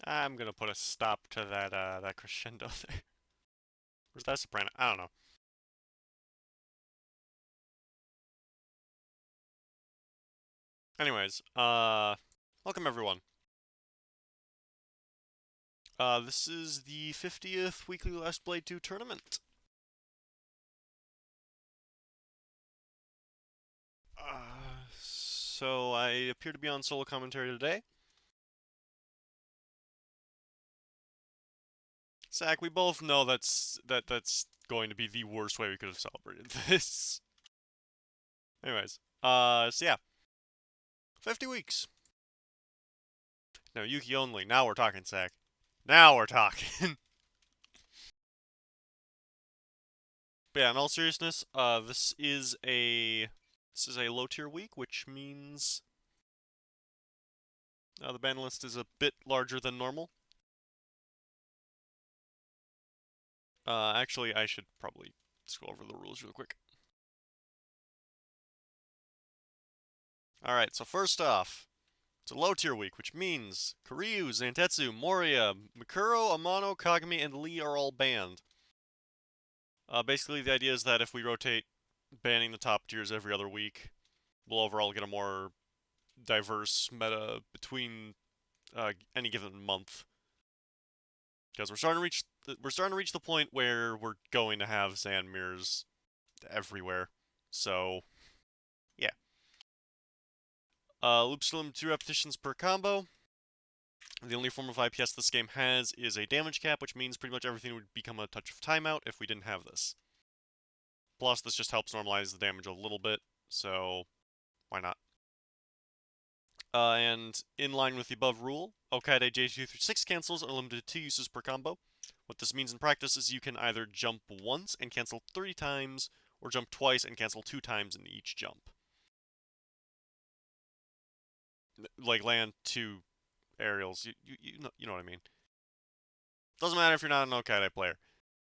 I'm gonna put a stop to that crescendo there. Where's that soprano? I don't know. Anyways, welcome everyone. This is the 50th Weekly Let's Play 2 tournament. So I appear to be on solo commentary today. Zach, we both know that's going to be the worst way we could have celebrated this. Anyways, so yeah, 50 weeks. No, Yuki only. Now we're talking, Zach. Now we're talking. But yeah, in all seriousness, this is a low tier week, which means the ban list is a bit larger than normal. Actually, I should probably just go over the rules real quick. Alright, so first off, it's a low tier week, which means Kiryu, Zantetsu, Moria, Mikuro, Amano, Kagami, and Lee are all banned. Basically, the idea is that if we rotate banning the top tiers every other week, we'll overall get a more diverse meta between any given month. Because we're starting to reach the point where we're going to have Zan mirrors everywhere. So, yeah. Loop still 2 repetitions per combo. The only form of IPS this game has is a damage cap, which means pretty much everything would become a touch of timeout if we didn't have this. Plus, this just helps normalize the damage a little bit, so why not? And in line with the above rule, Okaide J236 cancels are limited to 2 uses per combo. What this means in practice is you can either jump once and cancel 3 times, or jump twice and cancel 2 times in each jump. Like land 2 aerials, you know what I mean. Doesn't matter if you're not an Okaide player.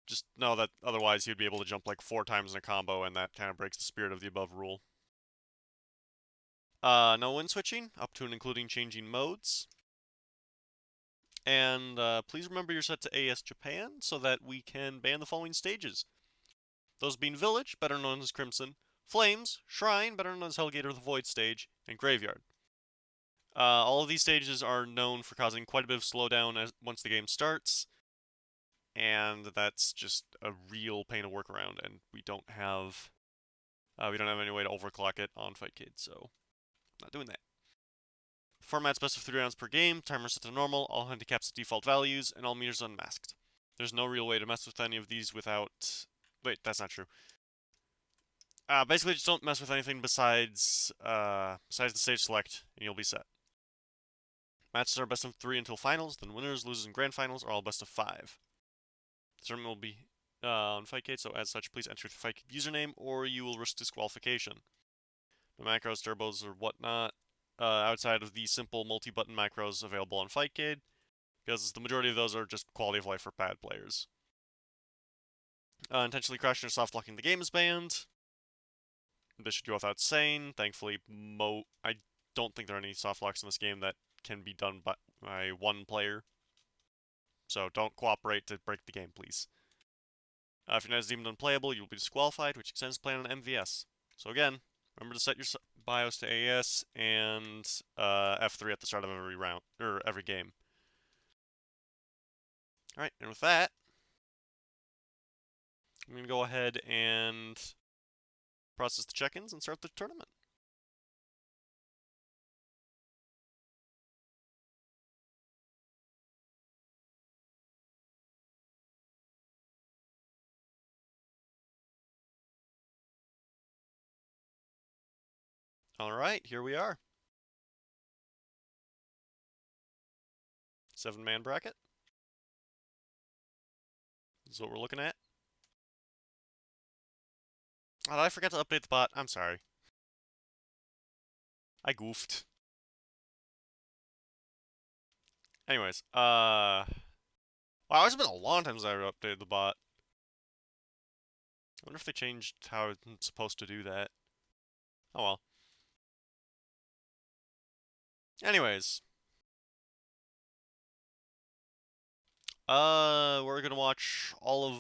Just know that otherwise you'd be able to jump like 4 times in a combo, and that kind of breaks the spirit of the above rule. No wind switching, up to and including changing modes. And please remember you're set to AS Japan so that we can ban the following stages. Those being Village, better known as Crimson, Flames, Shrine, better known as Hellgate or the Void stage, and Graveyard. All of these stages are known for causing quite a bit of slowdown once the game starts, and that's just a real pain to work around, and we don't have any way to overclock it on Fightcade, so not doing that. Format's best of 3 rounds per game, timer set to normal, all handicaps at default values, and all meters unmasked. There's no real way to mess with any of these without... Wait, that's not true. Basically, just don't mess with anything besides the stage select, and you'll be set. Matches are best of 3 until finals, then winners, losers, and grand finals are all best of 5. The tournament will be on Fightcade, so as such, please enter the Fightcade username, or you will risk disqualification. No macros, turbos, or whatnot, outside of the simple multi-button macros available on Fightcade, because the majority of those are just quality of life for bad players. Intentionally crashing or soft locking the game is banned. This should go without saying. Thankfully, I don't think there are any soft locks in this game that can be done by one player. So don't cooperate to break the game, please. If your net is deemed unplayable, you will be disqualified, which extends play on MVS. So again, remember to set your BIOS to AS and F3 at the start of every round or every game. All right, and with that, I'm gonna go ahead and process the check-ins and start the tournament. All right, here we are. 7-man bracket. This is what we're looking at. Oh, I forgot to update the bot. I'm sorry. I goofed. Anyways, wow, it's been a long time since I updated the bot. I wonder if they changed how it's supposed to do that. Oh well. Anyways. We're gonna watch all of.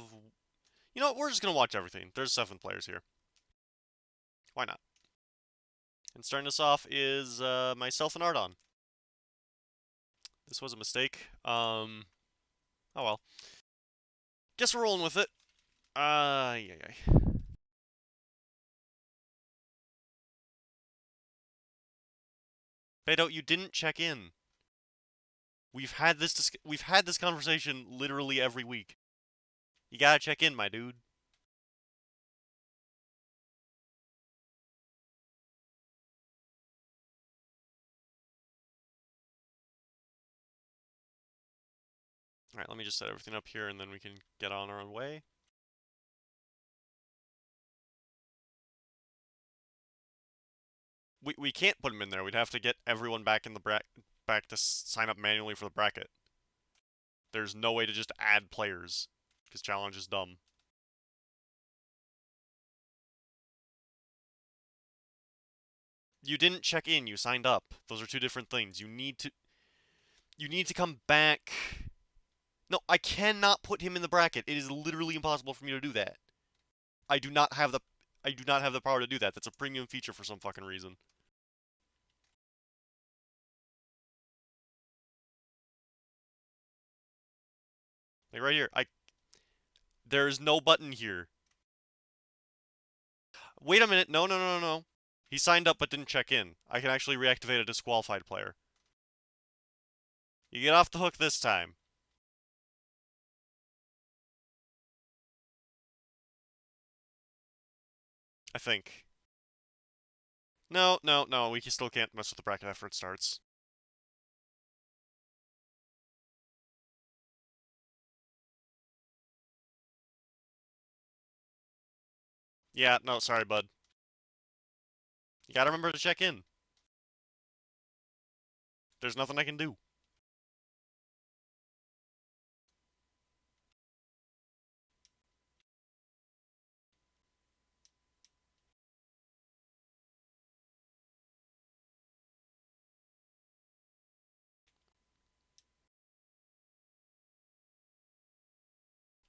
You know what? We're just gonna watch everything. There's 7 players here. Why not? And starting us off is myself and Ardon. This was a mistake. Oh well. Guess we're rolling with it. Yeah. Beto, you didn't check in. We've had this conversation literally every week. You gotta check in, my dude. All right, let me just set everything up here, and then we can get on our own way. We can't put him in there. We'd have to get everyone back in the back to sign up manually for the bracket. There's no way to just add players because challenge is dumb. You didn't check in. You signed up. Those are 2 different things. You need to come back. No, I cannot put him in the bracket. It is literally impossible for me to do that. I do not have the power to do that. That's a premium feature for some fucking reason. Like right here. There's no button here. Wait a minute. No. He signed up but didn't check in. I can actually reactivate a disqualified player. You get off the hook this time. I think. No. We still can't mess with the bracket after it starts. Yeah, no, sorry, bud. You gotta remember to check in. There's nothing I can do.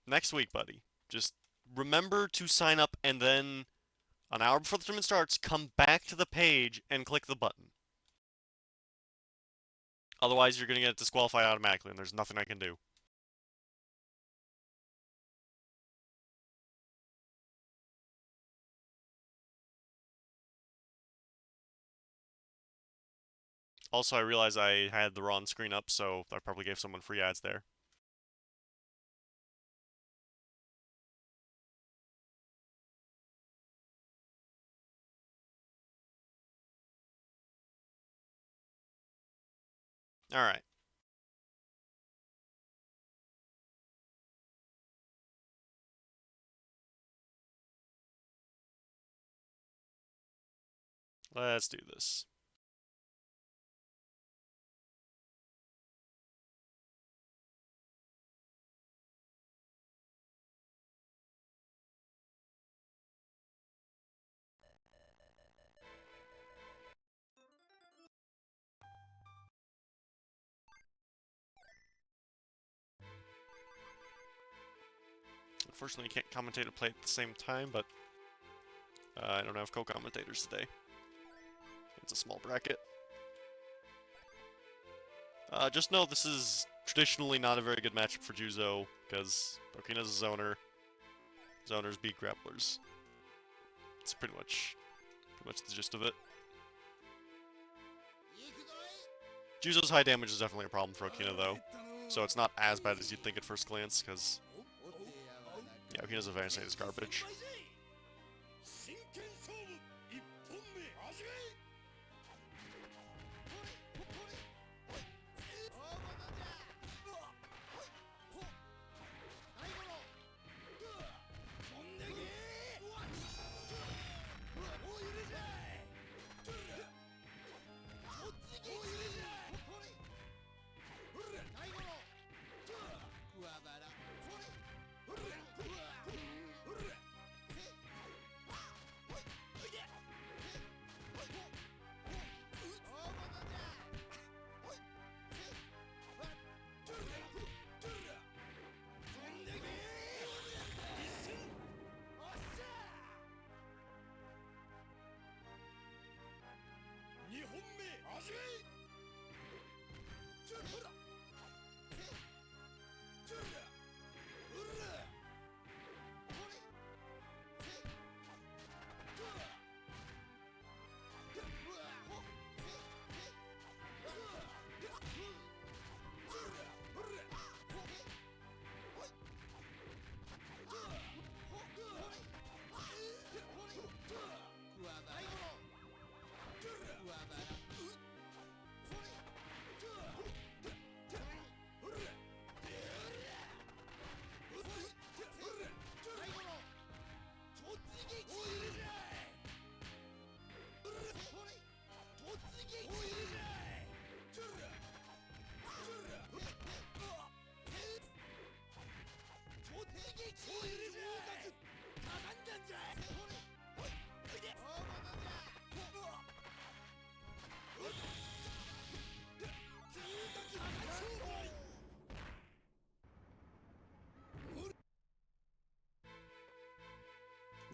Next week, buddy. Just remember to sign up and then, an hour before the tournament starts, come back to the page and click the button. Otherwise, you're gonna get disqualified automatically, and there's nothing I can do. Also, I realized I had the wrong screen up, so I probably gave someone free ads there. Alright. Let's do this. Unfortunately, you can't commentate and play at the same time, but I don't have co-commentators today. It's a small bracket. Just know this is traditionally not a very good matchup for Juzo, because Okina's a zoner. Zoners beat grapplers. It's pretty much the gist of it. Juzo's high damage is definitely a problem for Okina, though. So it's not as bad as you'd think at first glance, because yeah, Okina's advancing is garbage.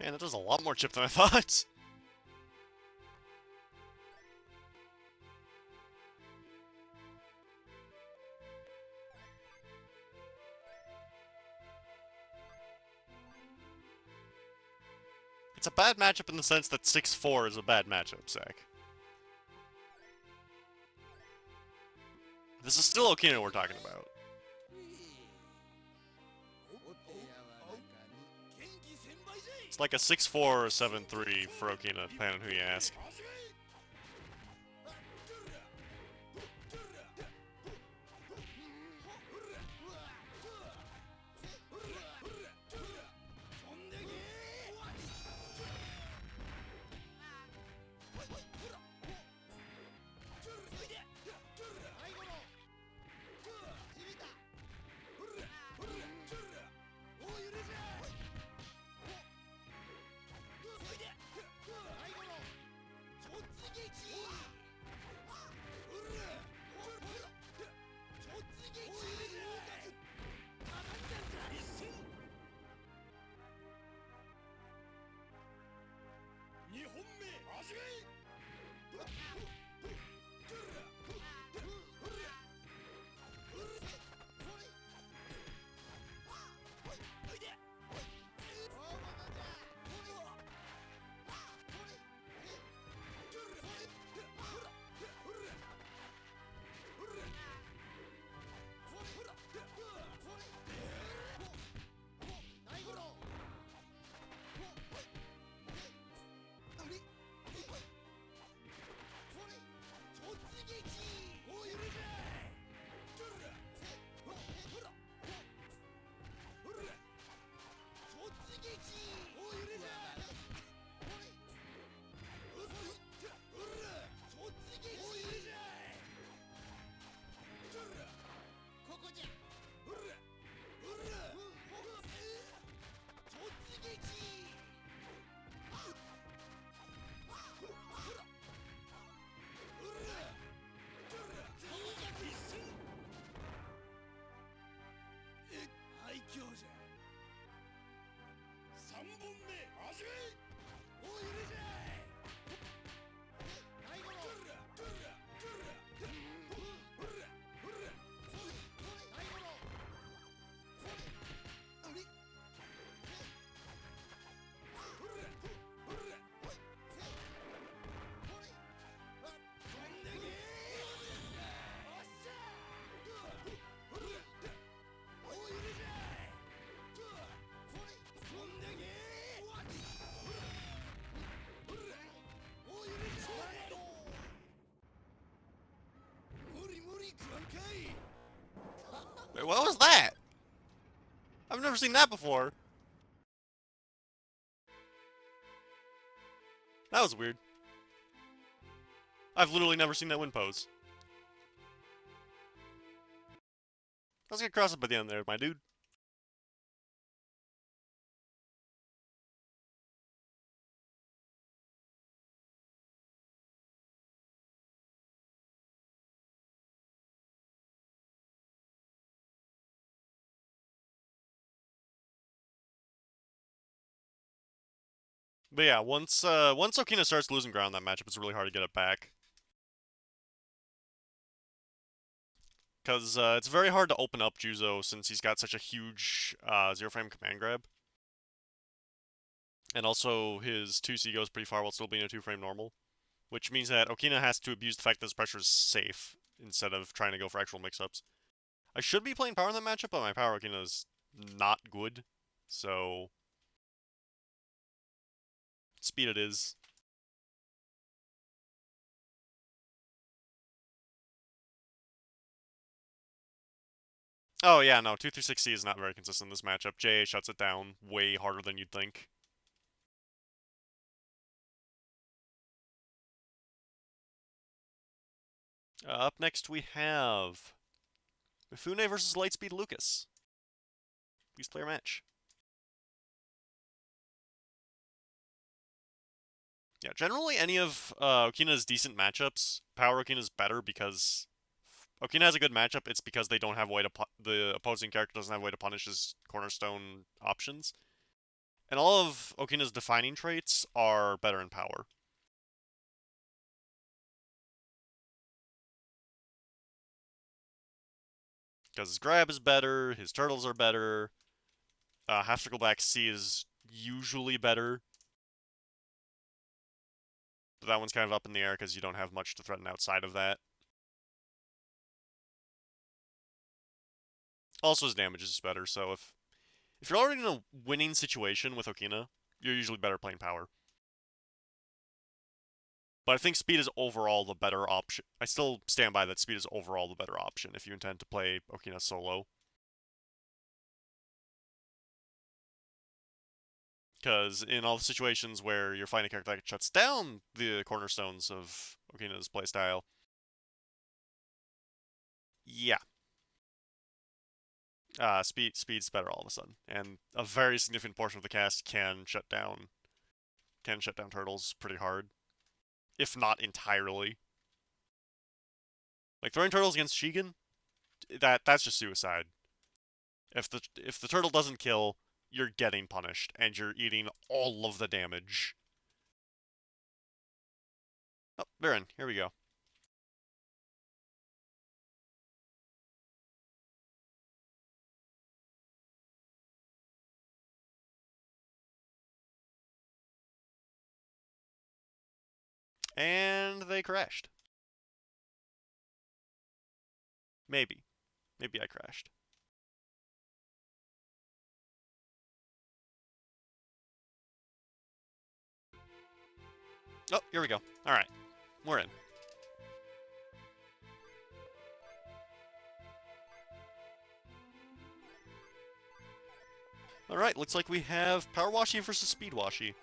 Man, that does a lot more chip than I thought. It's a bad matchup in the sense that 6-4 is a bad matchup, Zach. This is still Okina we're talking about. It's like a 6-4 or a 7-3 for Okina, depending on who you ask. Wait, what was that? I've never seen that before. That was weird. I've literally never seen that win pose. I was gonna cross up at the end there, my dude. But yeah, once Okina starts losing ground in that matchup, it's really hard to get it back. Because it's very hard to open up Juzo since he's got such a huge zero-frame command grab. And also, his 2C goes pretty far while still being a 2-frame normal. Which means that Okina has to abuse the fact that his pressure is safe instead of trying to go for actual mix-ups. I should be playing power in that matchup, but my power Okina is not good. So, speed it is. Oh yeah, no, 2-3-6C is not very consistent in this matchup. JA shuts it down way harder than you'd think. Up next we have Mifune versus Lightspeed Lucas. Please player match. Yeah, generally any of Okina's decent matchups, Power Okina's better because Okina has a good matchup. It's because they don't have a way to the opposing character doesn't have a way to punish his cornerstone options. And all of Okina's defining traits are better in power. Because his grab is better, his turtles are better, half circle back C is usually better. But that one's kind of up in the air because you don't have much to threaten outside of that. Also, his damage is better, so if you're already in a winning situation with Okina, you're usually better playing power. But I think speed is overall the better option. I still stand by that speed is overall the better option if you intend to play Okina solo. Because in all the situations where you're fighting a character that shuts down the cornerstones of Okina's playstyle, yeah, speed's better all of a sudden, and a very significant portion of the cast can shut down turtles pretty hard, if not entirely. Like throwing turtles against Shigen, that's just suicide. If the turtle doesn't kill, you're getting punished, and you're eating all of the damage. Oh, Baron, here we go. And they crashed. Maybe. Maybe I crashed. Oh, here we go. Alright, we're in. Alright, looks like we have Power Washi versus Speed Washi.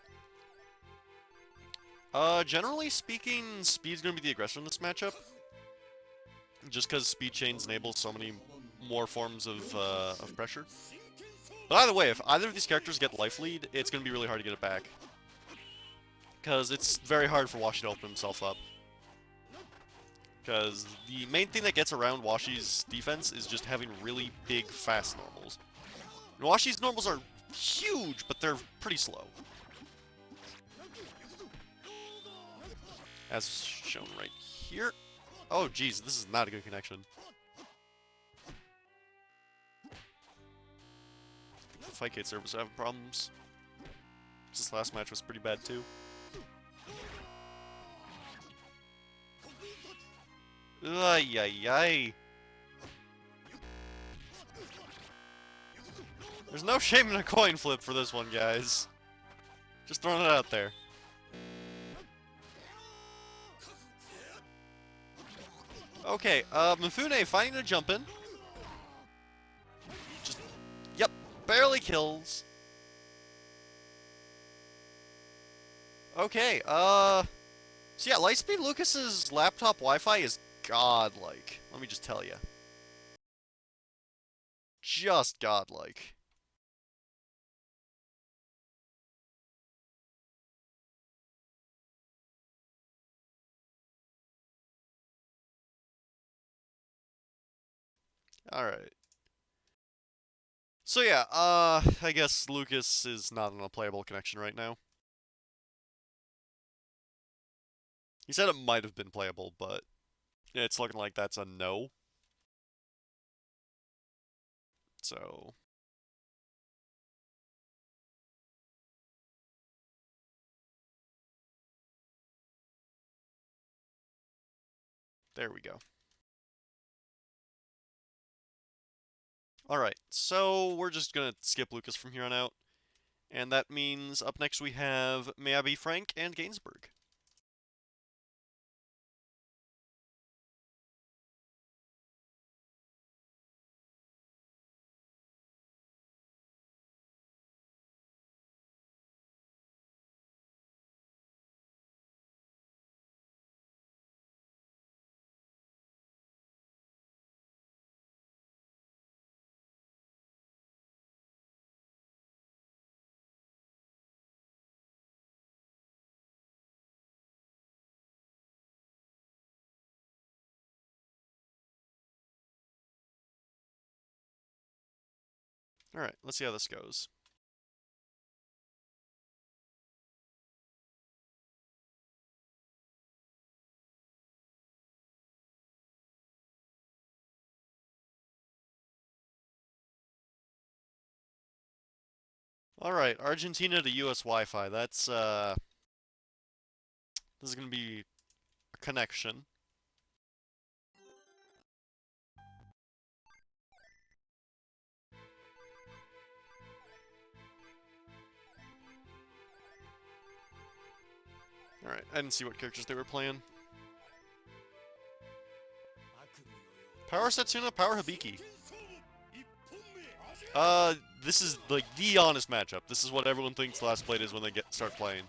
Generally speaking, Speed's gonna be the aggressor in this matchup. Just because Speed Chains enable so many more forms of pressure. But either way, if either of these characters get life lead, it's gonna be really hard to get it back. Because it's very hard for Washi to open himself up. Because the main thing that gets around Washi's defense is just having really big, fast normals. And Washi's normals are huge, but they're pretty slow. As shown right here. Oh, geez, this is not a good connection. I think the Fight Gate servers are having problems. This last match was pretty bad, too. Ay, ay, ay. There's no shame in a coin flip for this one, guys. Just throwing it out there. Okay, Mifune finding a jump in. Just, yep, barely kills. Okay, so yeah, Lightspeed Lucas's laptop Wi-Fi is godlike. Let me just tell you. Just godlike. Alright. So yeah, I guess Lucas is not on a playable connection right now. He said it might have been playable, but it's looking like that's a no. So, there we go. Alright, so we're just gonna skip Lucas from here on out. And that means up next we have Miyabi Frank and Ganesburg. Alright, let's see how this goes. Alright, Argentina to US Wi-Fi. That's, this is gonna be a connection. Alright, I didn't see what characters they were playing. Power Setsuna, Power Hibiki. This is, like, the honest matchup. This is what everyone thinks last played is when they start playing.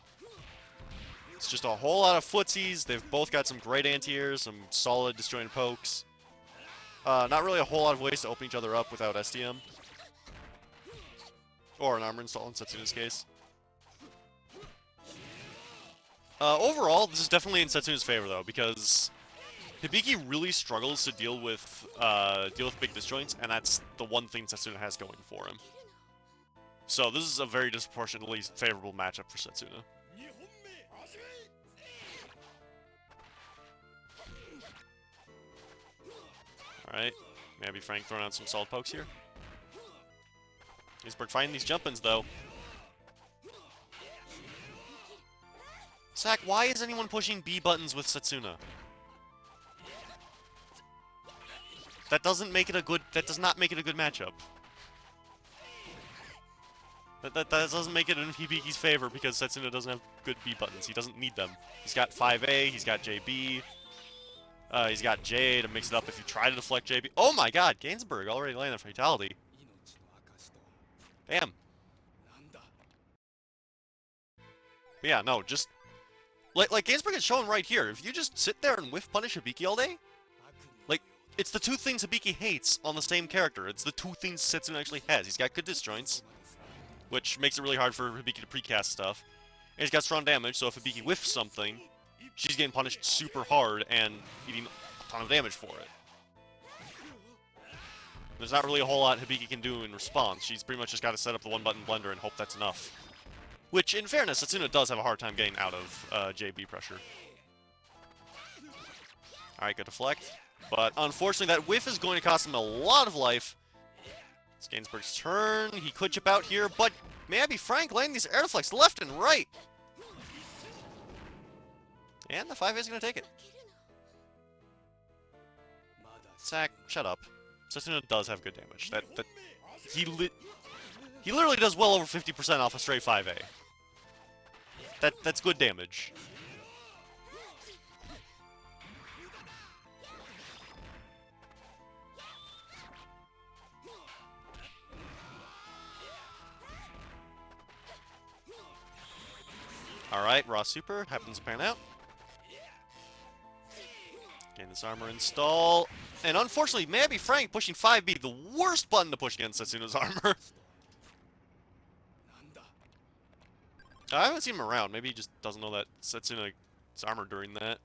It's just a whole lot of footsies. They've both got some great anti-airs, some solid disjointed pokes. Not really a whole lot of ways to open each other up without SDM. Or an armor install in Setsuna's case. Overall, this is definitely in Setsuna's favor, though, because Hibiki really struggles to deal with big disjoints, and that's the one thing Setsuna has going for him. So this is a very disproportionately favorable matchup for Setsuna. Alright, maybe Frank throwing out some solid pokes here. Ganesburg finding these jump-ins, though. Zach, why is anyone pushing B buttons with Setsuna? That doesn't make it a good. That does not make it a good matchup. That doesn't make it in Hibiki's favor because Setsuna doesn't have good B buttons. He doesn't need them. He's got 5A. He's got JB. He's got J to mix it up if you try to deflect JB. Oh my God, Ganesburg already landed a fatality. Damn. But yeah, no, just like Ganesburg is showing right here. If you just sit there and whiff punish Hibiki all day, like. It's the two things Hibiki hates on the same character. It's the two things Setsuna actually has. He's got good disjoints, which makes it really hard for Hibiki to precast stuff. And he's got strong damage, so if Hibiki whiffs something, she's getting punished super hard and eating a ton of damage for it. There's not really a whole lot Hibiki can do in response. She's pretty much just got to set up the one-button blender and hope that's enough. Which, in fairness, Setsuna does have a hard time getting out of JB pressure. Alright, good deflect. But unfortunately, that whiff is going to cost him a lot of life. It's Ganesburg's turn. He could chip out here, but maybe Frank landing these air deflects left and right. And the 5A is going to take it. Zach, shut up. Setsuna does have good damage. He literally does well over 50% off a straight 5A. That's good damage. Alright, raw super happens to pan out. Gain this armor install. And unfortunately, maybe Frank pushing 5B, the worst button to push against Setsuna's armor. I haven't seen him around. Maybe he just doesn't know that Setsuna's armor during that.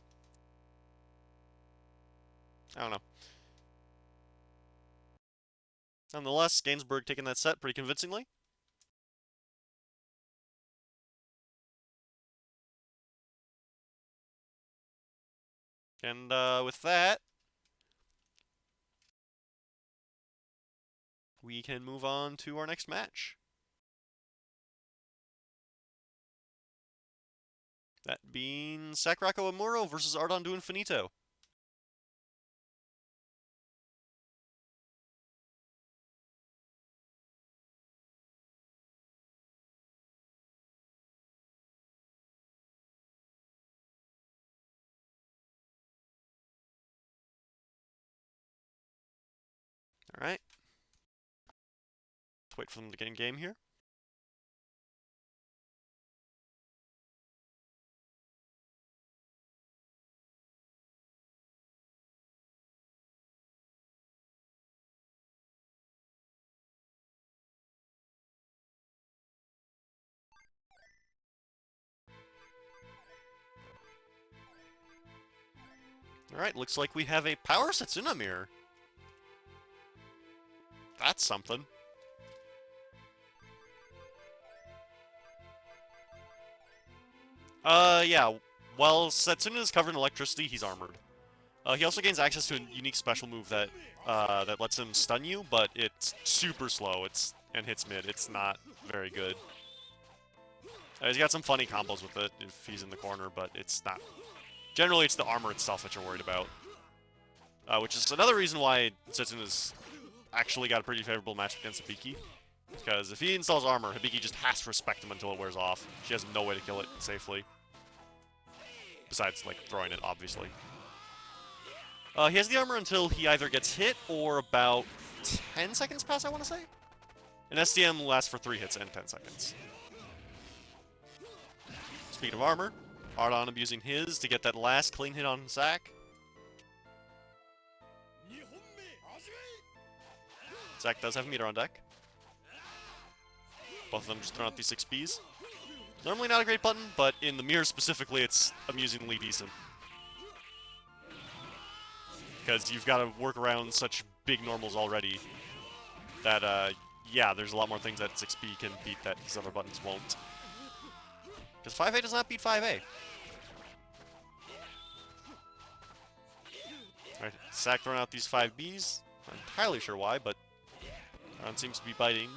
I don't know. Nonetheless, Ganesburg taking that set pretty convincingly. And with that, we can move on to our next match. That being Sakurako Amuro versus Ardondu Infinito. Alright. Let's wait for them to get in game here. Alright, looks like we have a Power Setsuna mirror. That's something. Yeah. While Setsuna is covered in electricity, he's armored. He also gains access to a unique special move that that lets him stun you, but it's super slow. and hits mid. It's not very good. He's got some funny combos with it if he's in the corner, but it's not. Generally, it's the armor itself that you're worried about. Which is another reason why Setsuna has actually got a pretty favorable match against Hibiki. Because if he installs armor, Hibiki just has to respect him until it wears off. She has no way to kill it safely. Besides, like, throwing it, obviously. He has the armor until he either gets hit or about 10 seconds pass, I want to say? An SDM lasts for 3 hits and 10 seconds. Speaking of armor, Ardon abusing his to get that last clean hit on Zack. Zack does have meter on deck. Both of them just throwing out these 6Bs. Normally not a great button, but in the mirror specifically, it's amusingly decent. Because you've got to work around such big normals already that, yeah, there's a lot more things that 6B can beat that these other buttons won't. Because 5A does not beat 5A. Alright, Zack throwing out these 5Bs. Not entirely sure why, but Ron seems to be biting.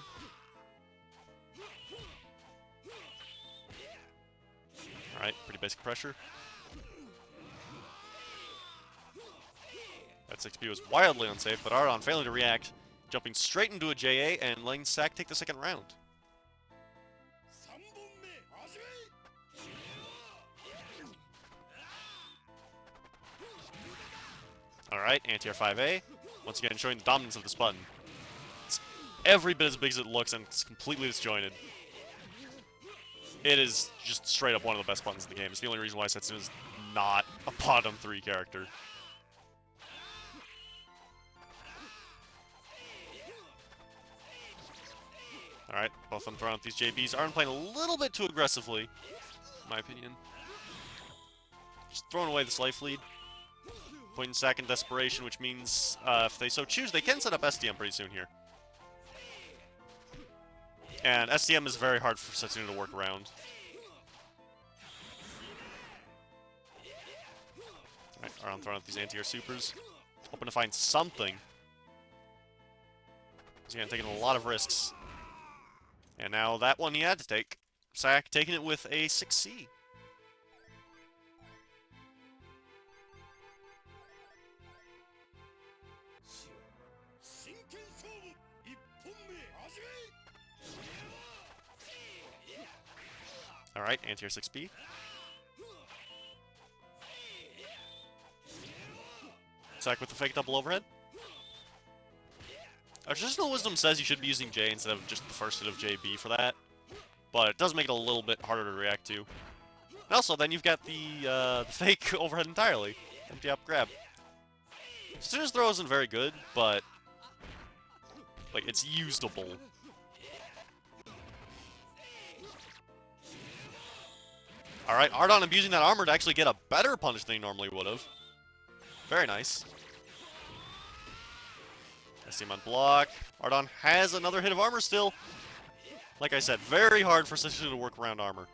Alright, pretty basic pressure. That 6B was wildly unsafe, but Ardon failing to react, jumping straight into a JA and letting Zack take the second round. Alright, anti-air 5A. Once again, showing the dominance of this button. It's every bit as big as it looks, and it's completely disjointed. It is just straight up one of the best buttons in the game. It's the only reason why Setsuna is not a bottom 3 character. Alright, both of them throwing out these JBs. Ardon playing a little bit too aggressively, in my opinion. Just throwing away this life lead. Putting Zack in desperation, which means if they so choose, they can set up SDM pretty soon here. And SDM is very hard for Setsuna to work around. Alright, Ardon throwing out these anti-air supers. Hoping to find something. He's again taking a lot of risks. And now that one he had to take. Zack taking it with a 6C. Alright, anti-air 6B. Zack with the fake double overhead. Our traditional wisdom says you should be using J instead of just the first hit of JB for that. But it does make it a little bit harder to react to. And also, then you've got the fake overhead entirely. Empty up grab. Setsuna's throw isn't very good, but like, it's usable. Alright, Ardon abusing that armor to actually get a better punish than he normally would have. Very nice. SDM on block. Ardon has another hit of armor still. Like I said, very hard for Setsuna to work around armor.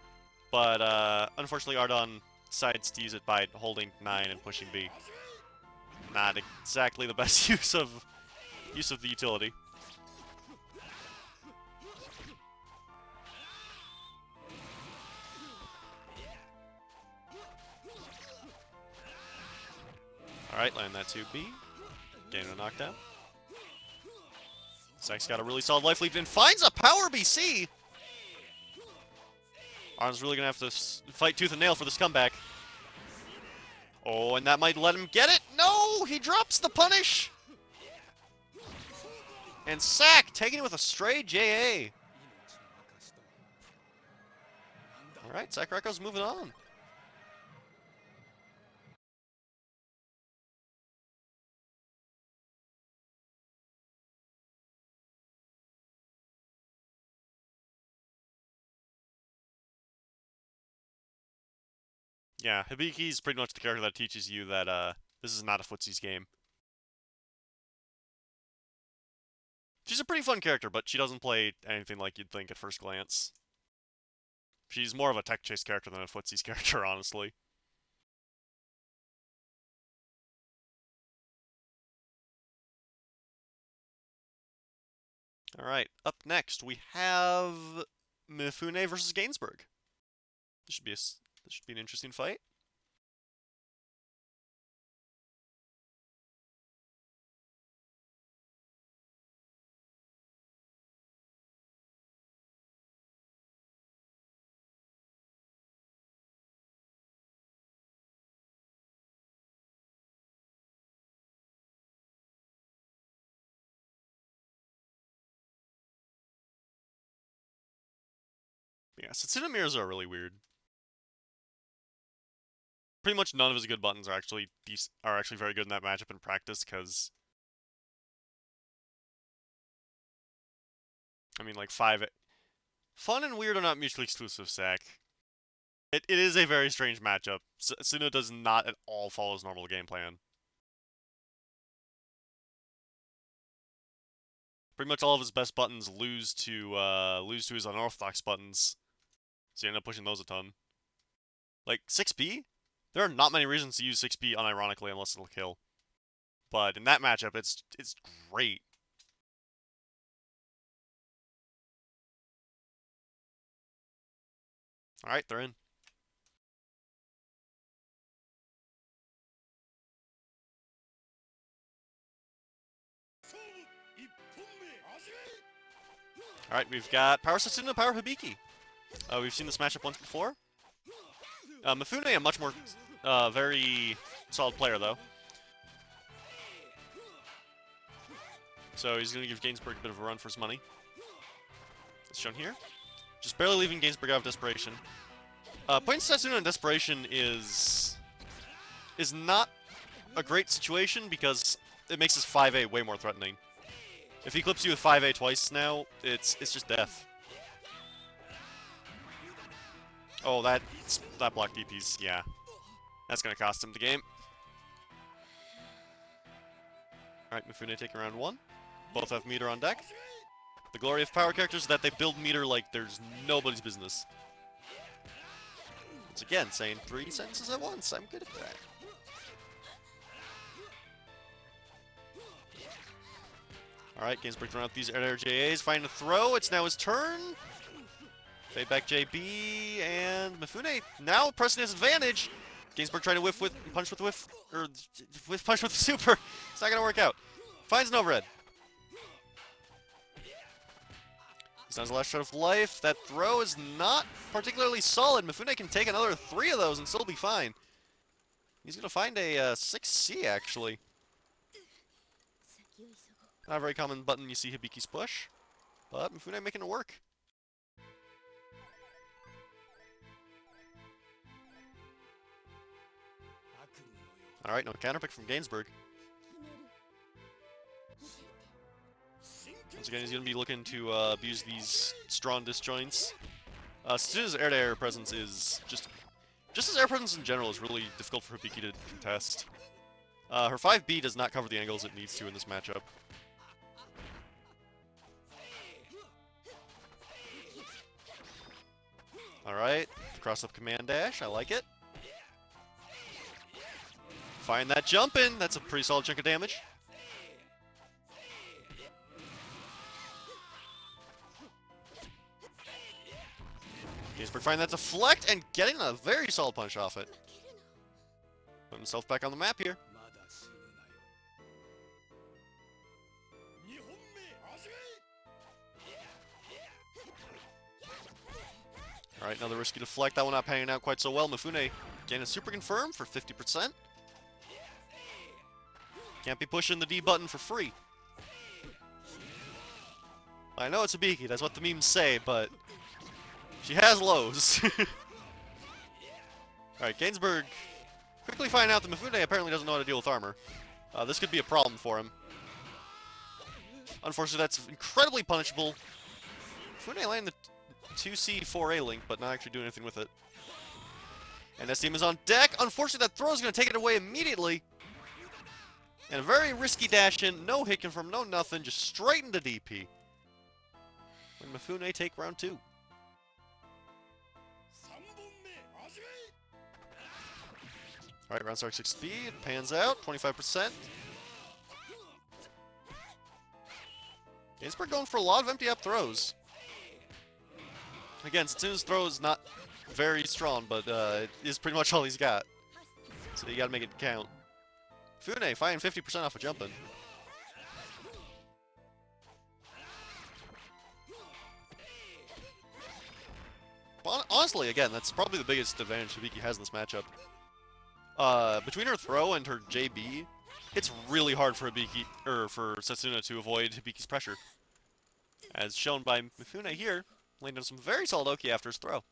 But, unfortunately, Ardon decides to use it by holding 9 and pushing B. Not exactly the best use of the utility. Alright, land that 2B. Gain a knockdown. Zack's got a really solid life lead and finds a power BC! Ardon's really gonna have to fight tooth and nail for this comeback. Oh, and that might let him get it! No! He drops the punish! And Zack taking it with a stray JA. Alright, Zack Recco's moving on. Yeah, Hibiki's pretty much the character that teaches you that, this is not a footsies game. She's a pretty fun character, but she doesn't play anything like you'd think at first glance. She's more of a tech chase character than a footsies character, honestly. Alright, up next we have Mifune versus Ganesburg. This should be an interesting fight. Yeah, Setsuna mirrors are really weird. Pretty much none of his good buttons are actually very good in that matchup in practice, because I mean, like, fun and weird are not mutually exclusive, Sack. It is a very strange matchup. Setsuna does not at all follow his normal game plan. Pretty much all of his best buttons lose to his unorthodox buttons, so you end up pushing those a ton. Like 6B, there are not many reasons to use 6B unironically unless it'll kill. But in that matchup, it's great. All right, they're in. All right, we've got Power Setsuna, Power Hibiki. We've seen this matchup once before. Mifune, a much more very solid player, though. So he's going to give Ganesburg a bit of a run for his money. It's shown here. Just barely leaving Ganesburg out of desperation. Putting Setsuna in desperation is not a great situation because it makes his 5A way more threatening. If he clips you with 5A twice now, it's just death. Oh, that block DP's, yeah. That's going to cost him the game. Alright, Mifune taking round 1. Both have meter on deck. The glory of power characters is that they build meter like there's nobody's business. Once again, saying 3 sentences at once. I'm good at that. Alright, Ganesburg throwing out these air JAs. Finding a throw. It's now his turn. Fade back JB, and Mifune now pressing his advantage. Ganesburg trying to punch with the super. It's not going to work out. Finds an overhead. He's on his last shot of life. That throw is not particularly solid. Mifune can take another 3 of those and still be fine. He's going to find a 6C, actually. Not a very common button you see Hibiki's push, but Mifune making it work. Alright, no counterpick from Ganesburg. Once again, he's going to be looking to abuse these strong disjoints. Setsuna's air-to-air presence is just his air presence in general is really difficult for Hibiki to contest. Her 5B does not cover the angles it needs to in this matchup. Alright, cross-up command dash, I like it. Find that jump in, that's a pretty solid chunk of damage. Ganesburg finding that deflect and getting a very solid punch off it. Putting himself back on the map here. Alright, another risky deflect. That one not panning out quite so well. Mifune getting a super confirm for 50%. Can't be pushing the D button for free. I know it's Hibiki, that's what the memes say, but she has lows. Alright, Ganesburg quickly finding out that Mifune apparently doesn't know how to deal with armor. This could be a problem for him. Unfortunately, that's incredibly punishable. Mifune landing the 2C 4A link, but not actually doing anything with it. And this team is on deck. Unfortunately, that throw is going to take it away immediately. And a very risky dash in. No hit confirm, no nothing. Just straight into DP. When Mifune take round 2. Alright, round start 6 speed. Pans out. 25%. Ganesburg going for a lot of empty up throws. Again, Satsuna's throw is not very strong, but it is pretty much all he's got. So you gotta make it count. Mifune fighting 50% off of jumping. But honestly, again, that's probably the biggest advantage Hibiki has in this matchup. Between her throw and her JB, it's really hard for for Setsuna to avoid Hibiki's pressure. As shown by Mifune here, landing some very solid Oki after his throw.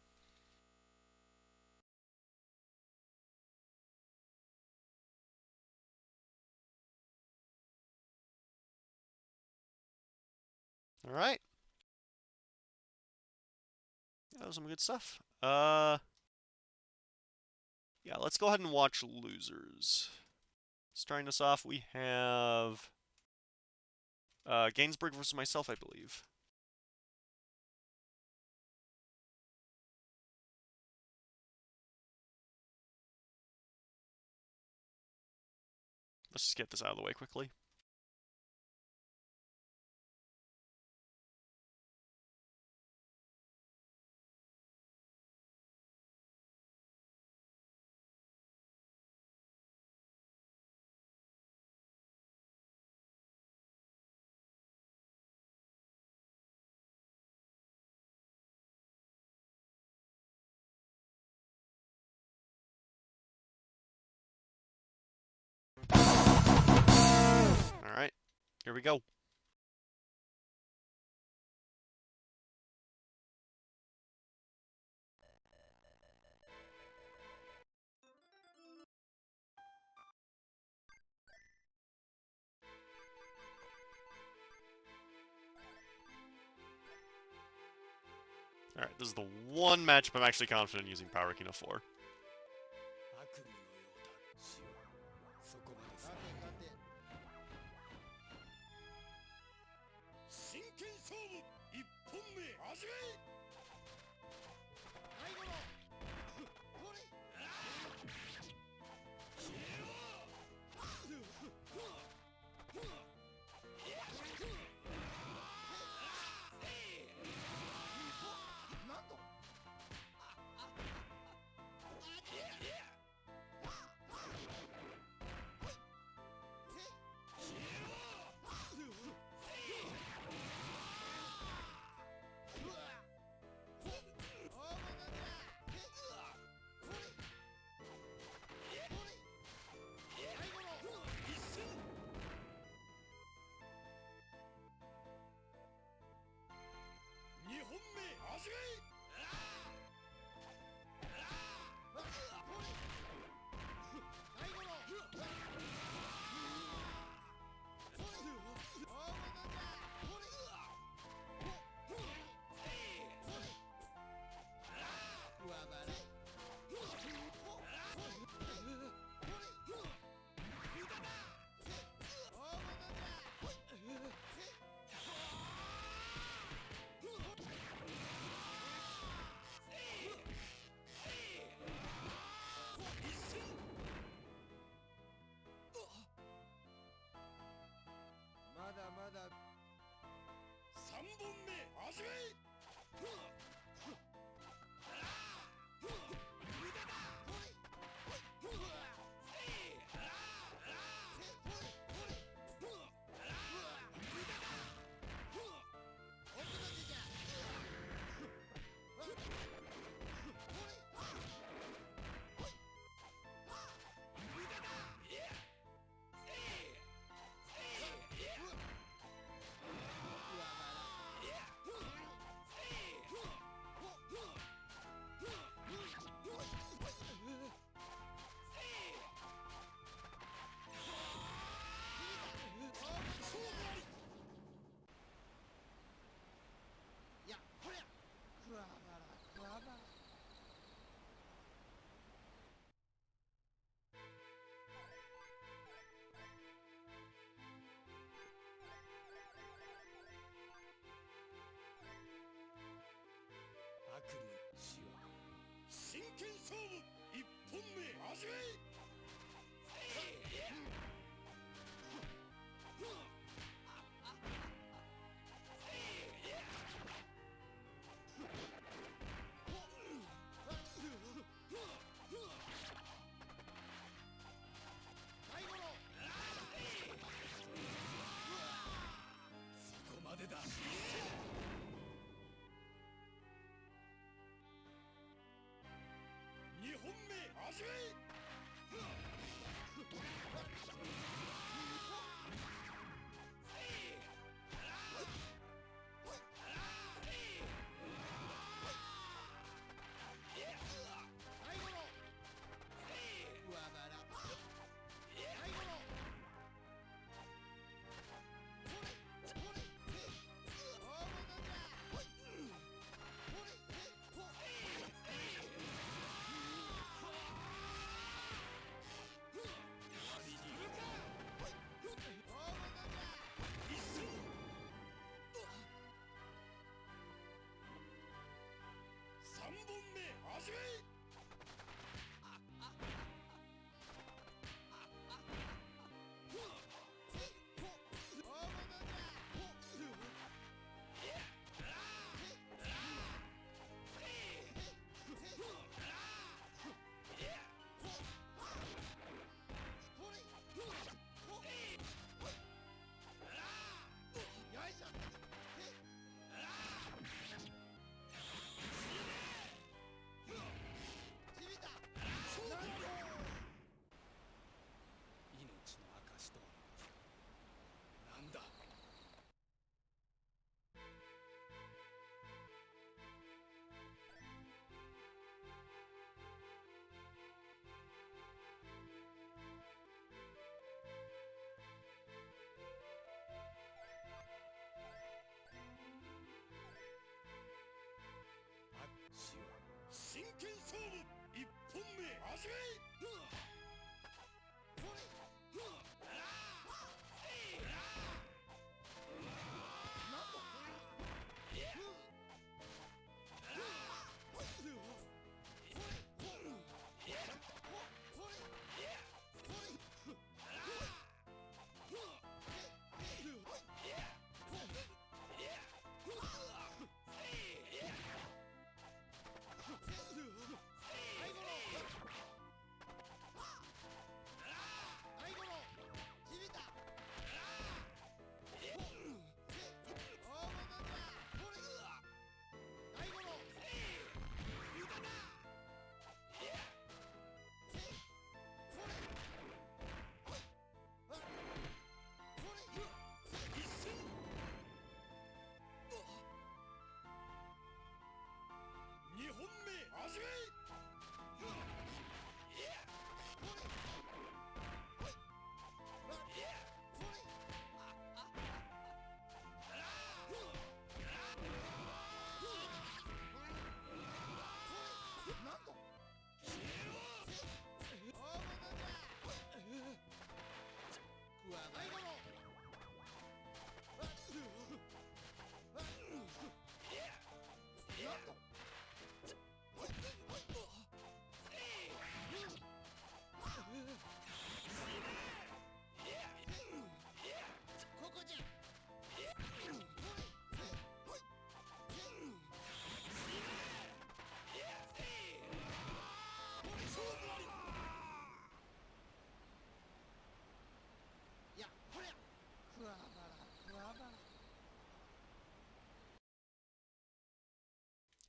Alright. That was some good stuff. Yeah, let's go ahead and watch losers. Starting us off, we have Ganesburg versus myself, I believe. Let's just get this out of the way quickly. Alright, here we go. Alright, this is the one matchup I'm actually confident in using Power Kino for.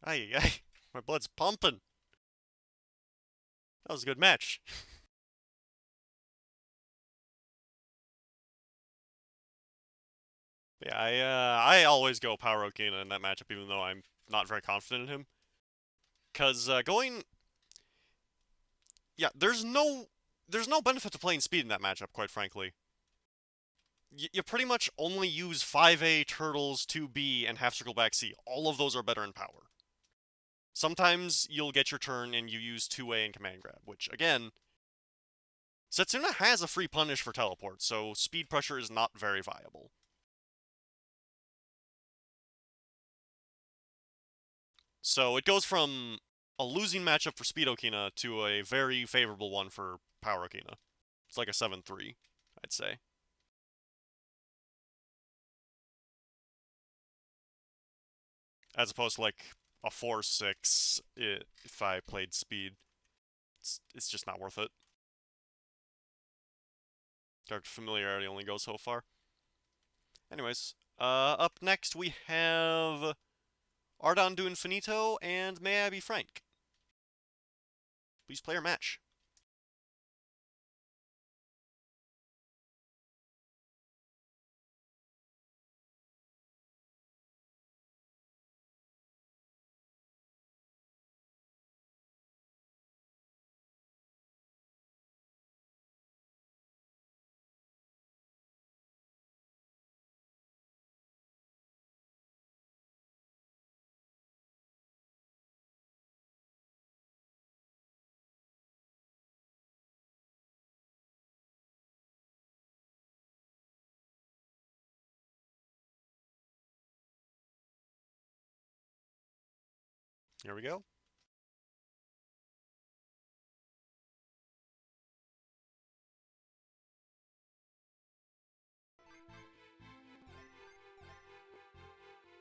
Ay, ay, my blood's pumping. That was a good match. Yeah, I always go Power Okina in that matchup, even though I'm not very confident in him. Cause yeah, there's no benefit to playing speed in that matchup, quite frankly. You pretty much only use 5A, Turtles, 2B, and half circle back C. All of those are better in power. Sometimes you'll get your turn and you use 2A and command grab, which again, Setsuna has a free punish for teleport, so speed pressure is not very viable. So it goes from a losing matchup for Speed Okina to a very favorable one for Power Okina. It's like a 7-3, I'd say. As opposed to like a 4-6 if I played Speed. It's just not worth it. Character familiarity only goes so far. Anyways, Up next we have Ardon do Infinito and May I Be Frank. Please play your match. Here we go.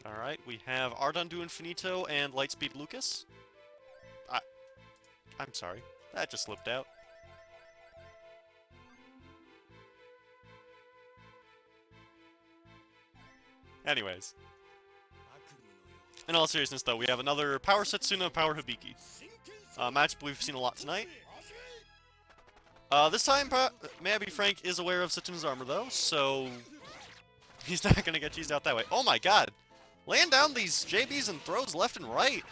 Alright, we have Ardon do Infinito and Lightspeed Lucas. I'm sorry, that just slipped out. Anyways. In all seriousness, though, we have another Power Setsuna, Power Hibiki. Match we've seen a lot tonight. This time, May I Be Frank is aware of Setsuna's armor, though, so he's not going to get teased out that way. Oh my god! Laying down these JBs and throws left and right.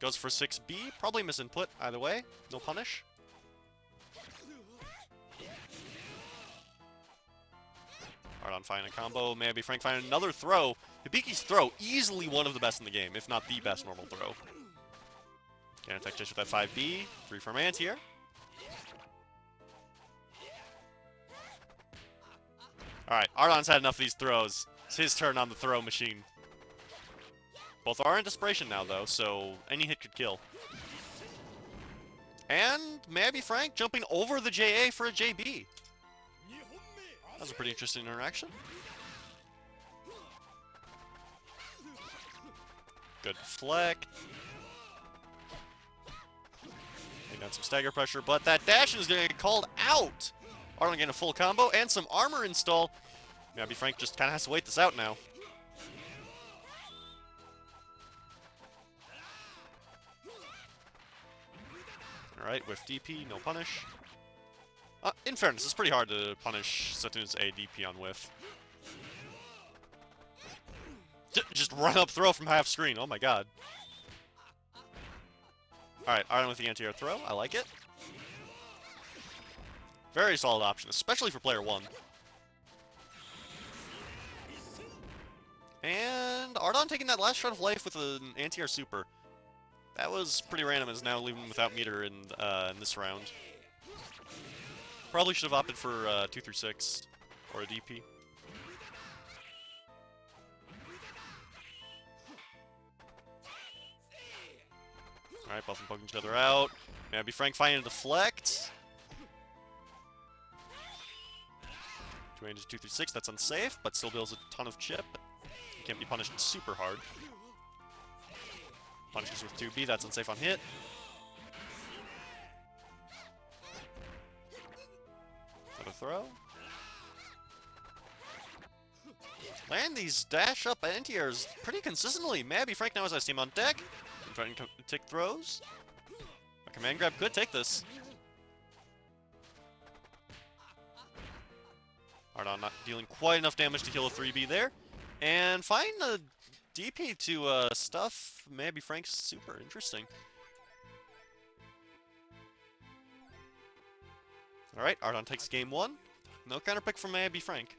Goes for 6B, probably misinput either way. No punish. Ardon finding a combo. May I Be Frank finding another throw. Hibiki's throw, easily one of the best in the game, if not the best normal throw. Can attack just with that 5B. Free from anti-air. Alright, Ardon's had enough of these throws. It's his turn on the throw machine. Both are in desperation now, though, so any hit could kill. And May I Be Frank jumping over the JA for a JB. That was a pretty interesting interaction. Good deflect. Laying down some stagger pressure, but that dash is going to get called out. Ardon getting a full combo and some armor install. May I Be Frank just kind of has to wait this out now. Alright, with DP, no punish. In fairness, it's pretty hard to punish Setsuna's ADP on whiff. Just run up throw from half screen, oh my god. Alright, Ardon with the anti-air throw, I like it. Very solid option, especially for player 1. And Ardon taking that last shot of life with an anti-air super. That was pretty random, as now leaving without meter in this round. Probably should have opted for 2-6 or a DP. Alright, both of them poking each other out. May I Be Frank finding a deflect. 2-6, that's unsafe, but still deals a ton of chip. Can't be punished super hard. Punishes with 2B, that's unsafe on hit. Another throw. Land these dash up anti-airs pretty consistently. May I Be Frank now has Ice Team on deck. Trying to take throws. A command grab could take this. Ardon not dealing quite enough damage to kill a 3B there. And find a DP to stuff May I Be Frank's super. Interesting. Alright, Ardon takes game 1. No counter pick from May I Be Frank.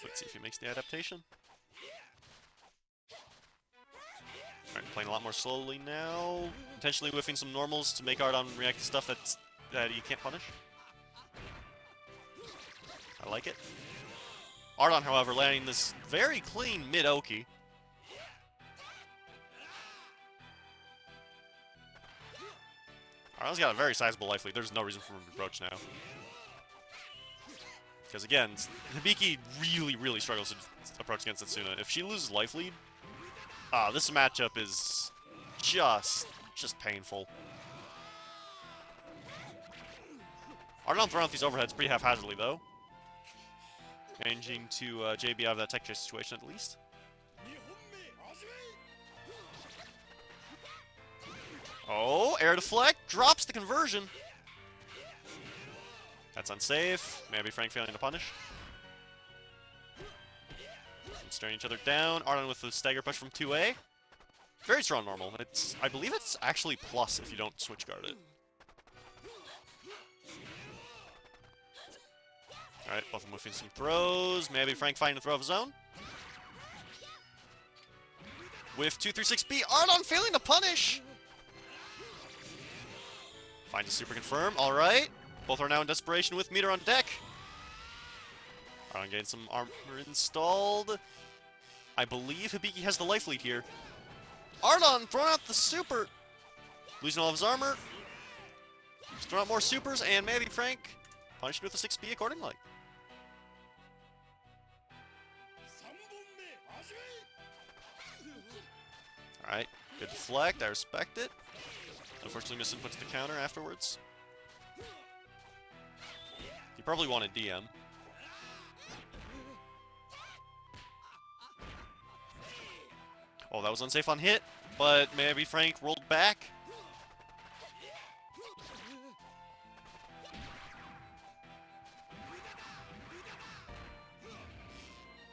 Let's see if he makes the adaptation. Alright, playing a lot more slowly now. Intentionally whiffing some normals to make Ardon react to stuff that he can't punish. I like it. Ardon, however, landing this very clean mid-Oki. Ardon's got a very sizable life lead. There's no reason for him to approach now. Because again, Hibiki really struggles to approach against Setsuna. If she loses life lead, this matchup is just Just painful. Ardon throwing out these overheads pretty haphazardly, though. Managing to JB out of that tech chase situation, at least. Oh, air deflect. Drops the conversion. That's unsafe. Maybe Frank failing to punish. Staring each other down. Ardon with the stagger push from 2A. Very strong normal. I believe it's actually plus if you don't switch guard it. Alright, both of them moving some throws. Maybe Frank finding a throw of his own. With 2-3-6B, Ardon failing to punish! Finds a super confirm, alright. Both are now in desperation with meter on deck. Ardon getting some armor installed. I believe Hibiki has the life lead here. Ardon throwing out the super! Losing all of his armor. Just throwing out more supers, and maybe Frank punished with a 6B accordingly. Alright, good deflect, I respect it. Unfortunately, misinputs the counter afterwards. He probably wanted DM. Oh, that was unsafe on hit, but maybe Frank rolled back.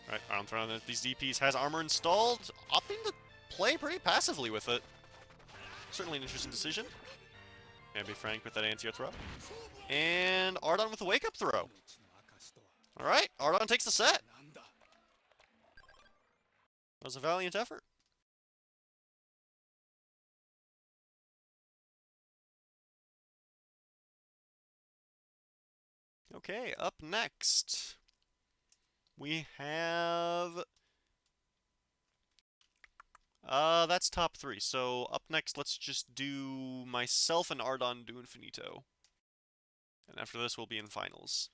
Alright, I'm throwing out these DPs. Has armor installed, opting to play pretty passively with it. Certainly an interesting decision. Maybe Frank with that anti-air throw. And Ardon with a wake-up throw. Alright, Ardon takes the set. That was a valiant effort. Okay, up next, we have... that's top 3. So up next, let's just do myself and Ardon do Infinito. And after this, we'll be in finals.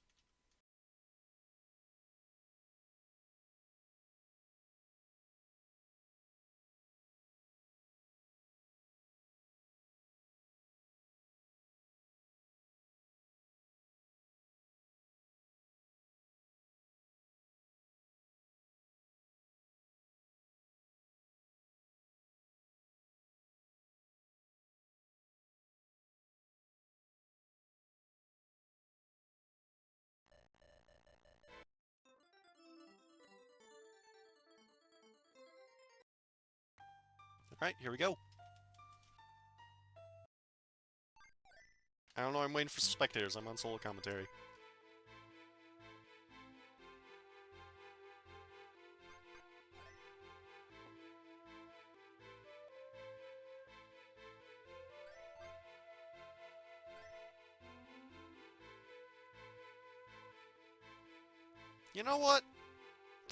Alright, here we go. I don't know, I'm waiting for spectators. I'm on solo commentary. You know what?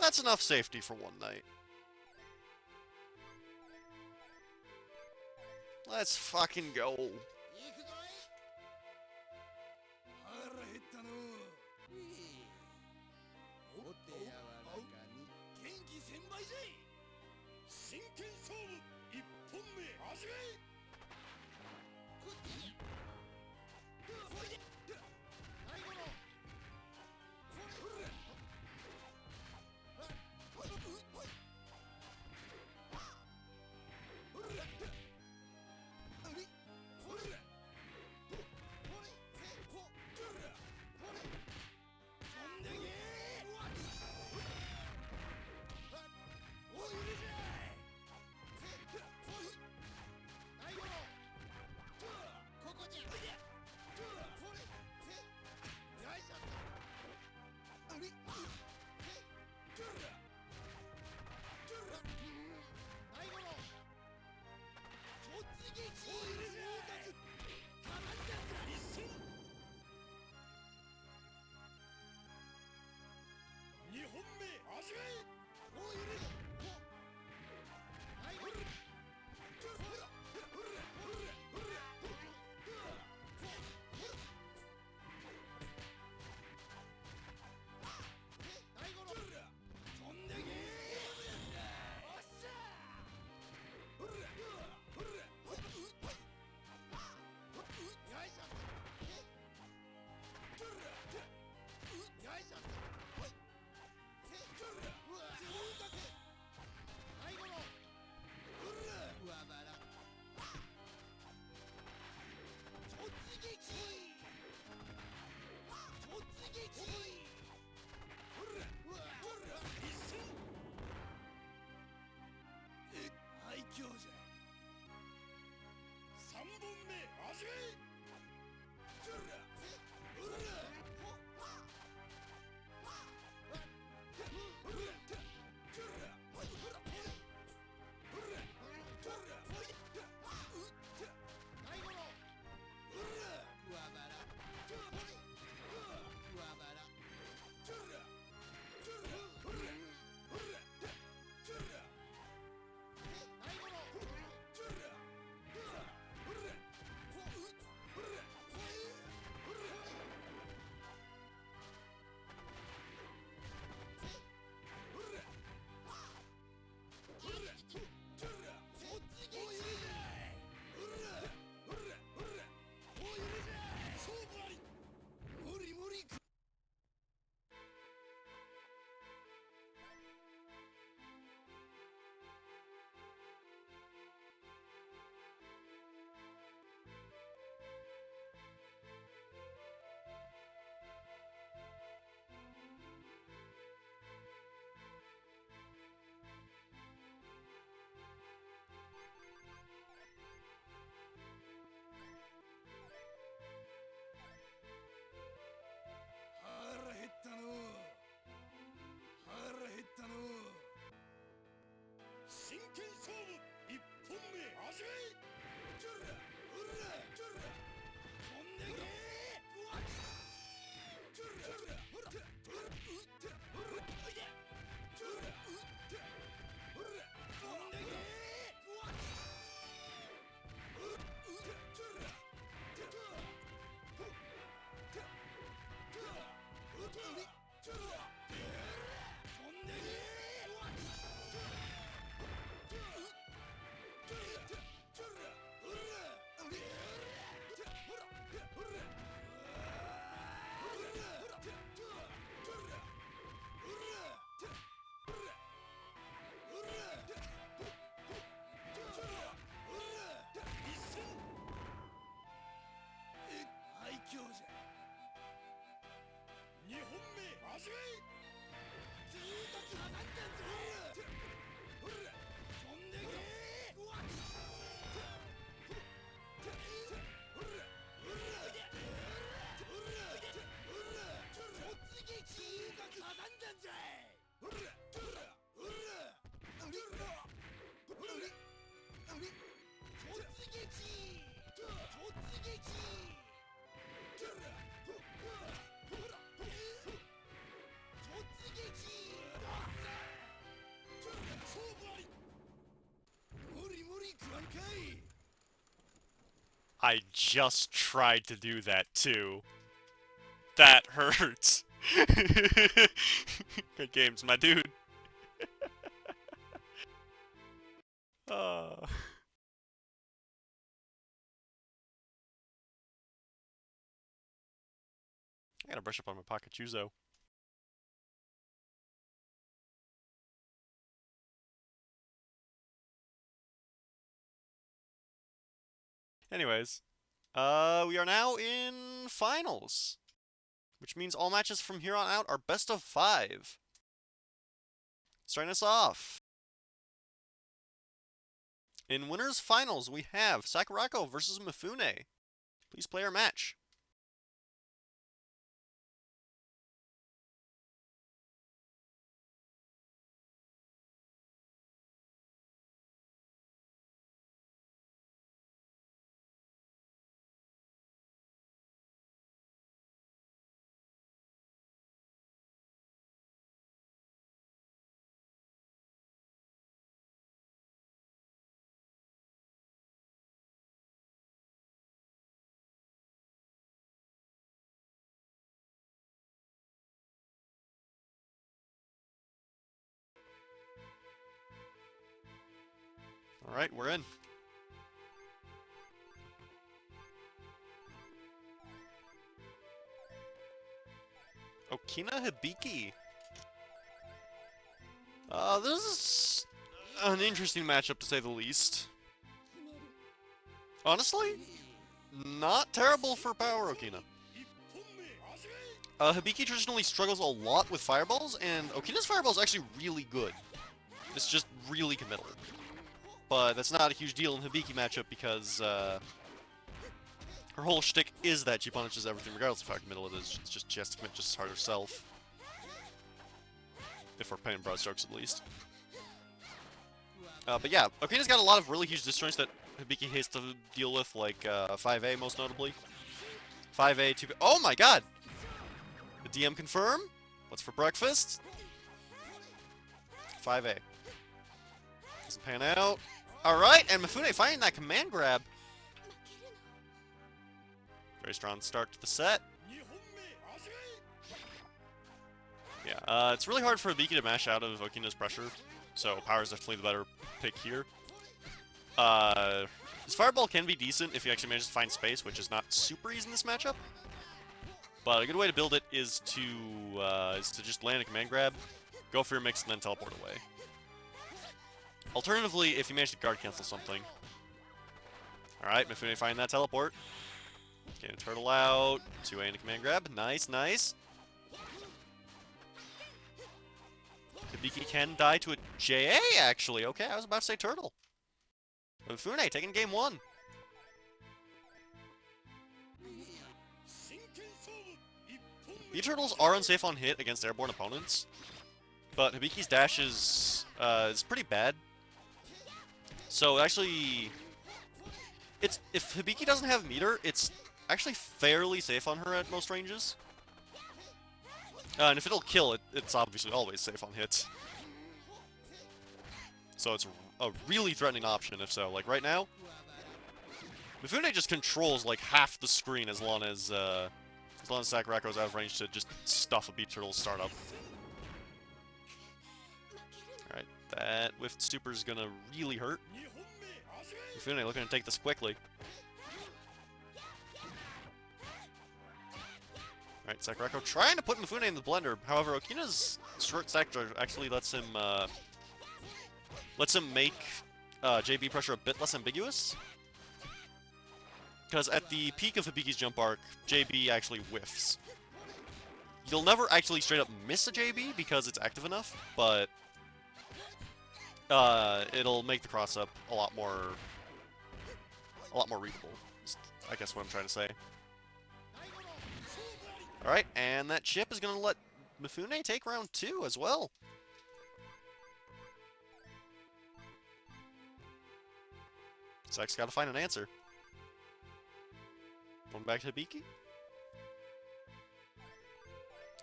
That's enough safety for one night. Let's fucking go. I just tried to do that too. That hurts. Good games, my dude. I gotta brush up on my pocket chuzo. Anyways, we are now in finals, which means all matches from here on out are best of 5. Starting us off. In winners finals, we have Sakurako versus Mifune. Please play our match. Alright, we're in. Okina Hibiki. This is an interesting matchup to say the least. Honestly, not terrible for Power Okina. Hibiki traditionally struggles a lot with fireballs, and Okina's fireball is actually really good. It's just really committal. But that's not a huge deal in Hibiki matchup because her whole shtick is that she punishes everything regardless of how committal it is. It's just she has to commit just as hard herself. If we're playing broad strokes at least. But yeah, Okina's got a lot of really huge disjoints that Hibiki has to deal with, like 5A most notably. 5A, 2B. Oh my god! The DM confirm? What's for breakfast? 5A. Doesn't pan out. Alright, and Mifune finding that command grab. Very strong start to the set. Yeah, it's really hard for Hibiki to mash out of Okina's pressure, so Power is definitely the better pick here. His Fireball can be decent if he actually manages to find space, which is not super easy in this matchup. But a good way to build it is to just land a command grab, go for your mix, and then teleport away. Alternatively, if you manage to guard cancel something. Alright, Mifune find that teleport. Getting a turtle out, 2A and a command grab. Nice, nice. Hibiki can die to a JA, actually. Okay, I was about to say turtle. Mifune taking game 1. B-turtles are unsafe on hit against airborne opponents, but Hibiki's dash is pretty bad. So actually, if Hibiki doesn't have meter, it's actually fairly safe on her at most ranges. And if it'll kill, it's obviously always safe on hits. So it's a really threatening option if so. Like right now, Mifune just controls like half the screen as long as Sakurako's out of range to just stuff a Beat Turtle's startup. Alright, that whiffed super's gonna really hurt. Mifune looking to take this quickly. Alright, Sakurako trying to put Mifune in the blender. However, Okina's short sector actually lets him make JB pressure a bit less ambiguous. Because at the peak of Hibiki's jump arc, JB actually whiffs. You'll never actually straight up miss a JB because it's active enough, but it'll make the cross up a lot more readable. Is I guess what I'm trying to say. All right, and that chip is gonna let Mifune take round 2 as well. Sak's got to find an answer. Going back to Hibiki.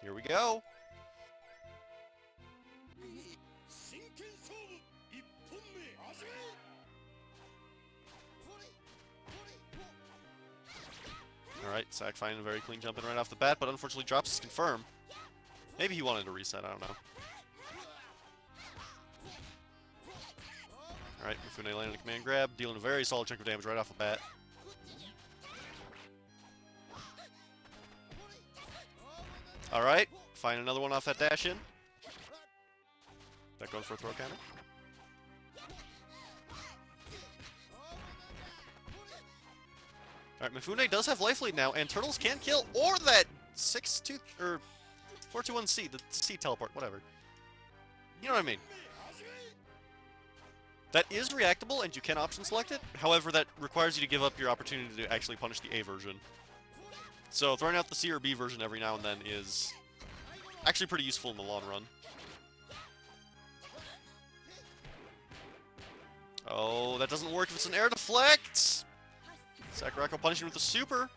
Here we go. Alright, Sak finding a very clean jump in right off the bat, but unfortunately drops his confirm. Maybe he wanted to reset, I don't know. Alright, Mifune landing a command grab, dealing a very solid chunk of damage right off the bat. Alright, find another one off that dash in. That going for a throw counter. Alright, Mifune does have life lead now, and Turtles can kill, or that 6-2, or 4-2-1-C, the C teleport, whatever. You know what I mean. That is reactable, and you can option select it. However, that requires you to give up your opportunity to actually punish the A version. So throwing out the C or B version every now and then is actually pretty useful in the long run. Oh, that doesn't work if it's an air deflect! Sakurako punishing with the super.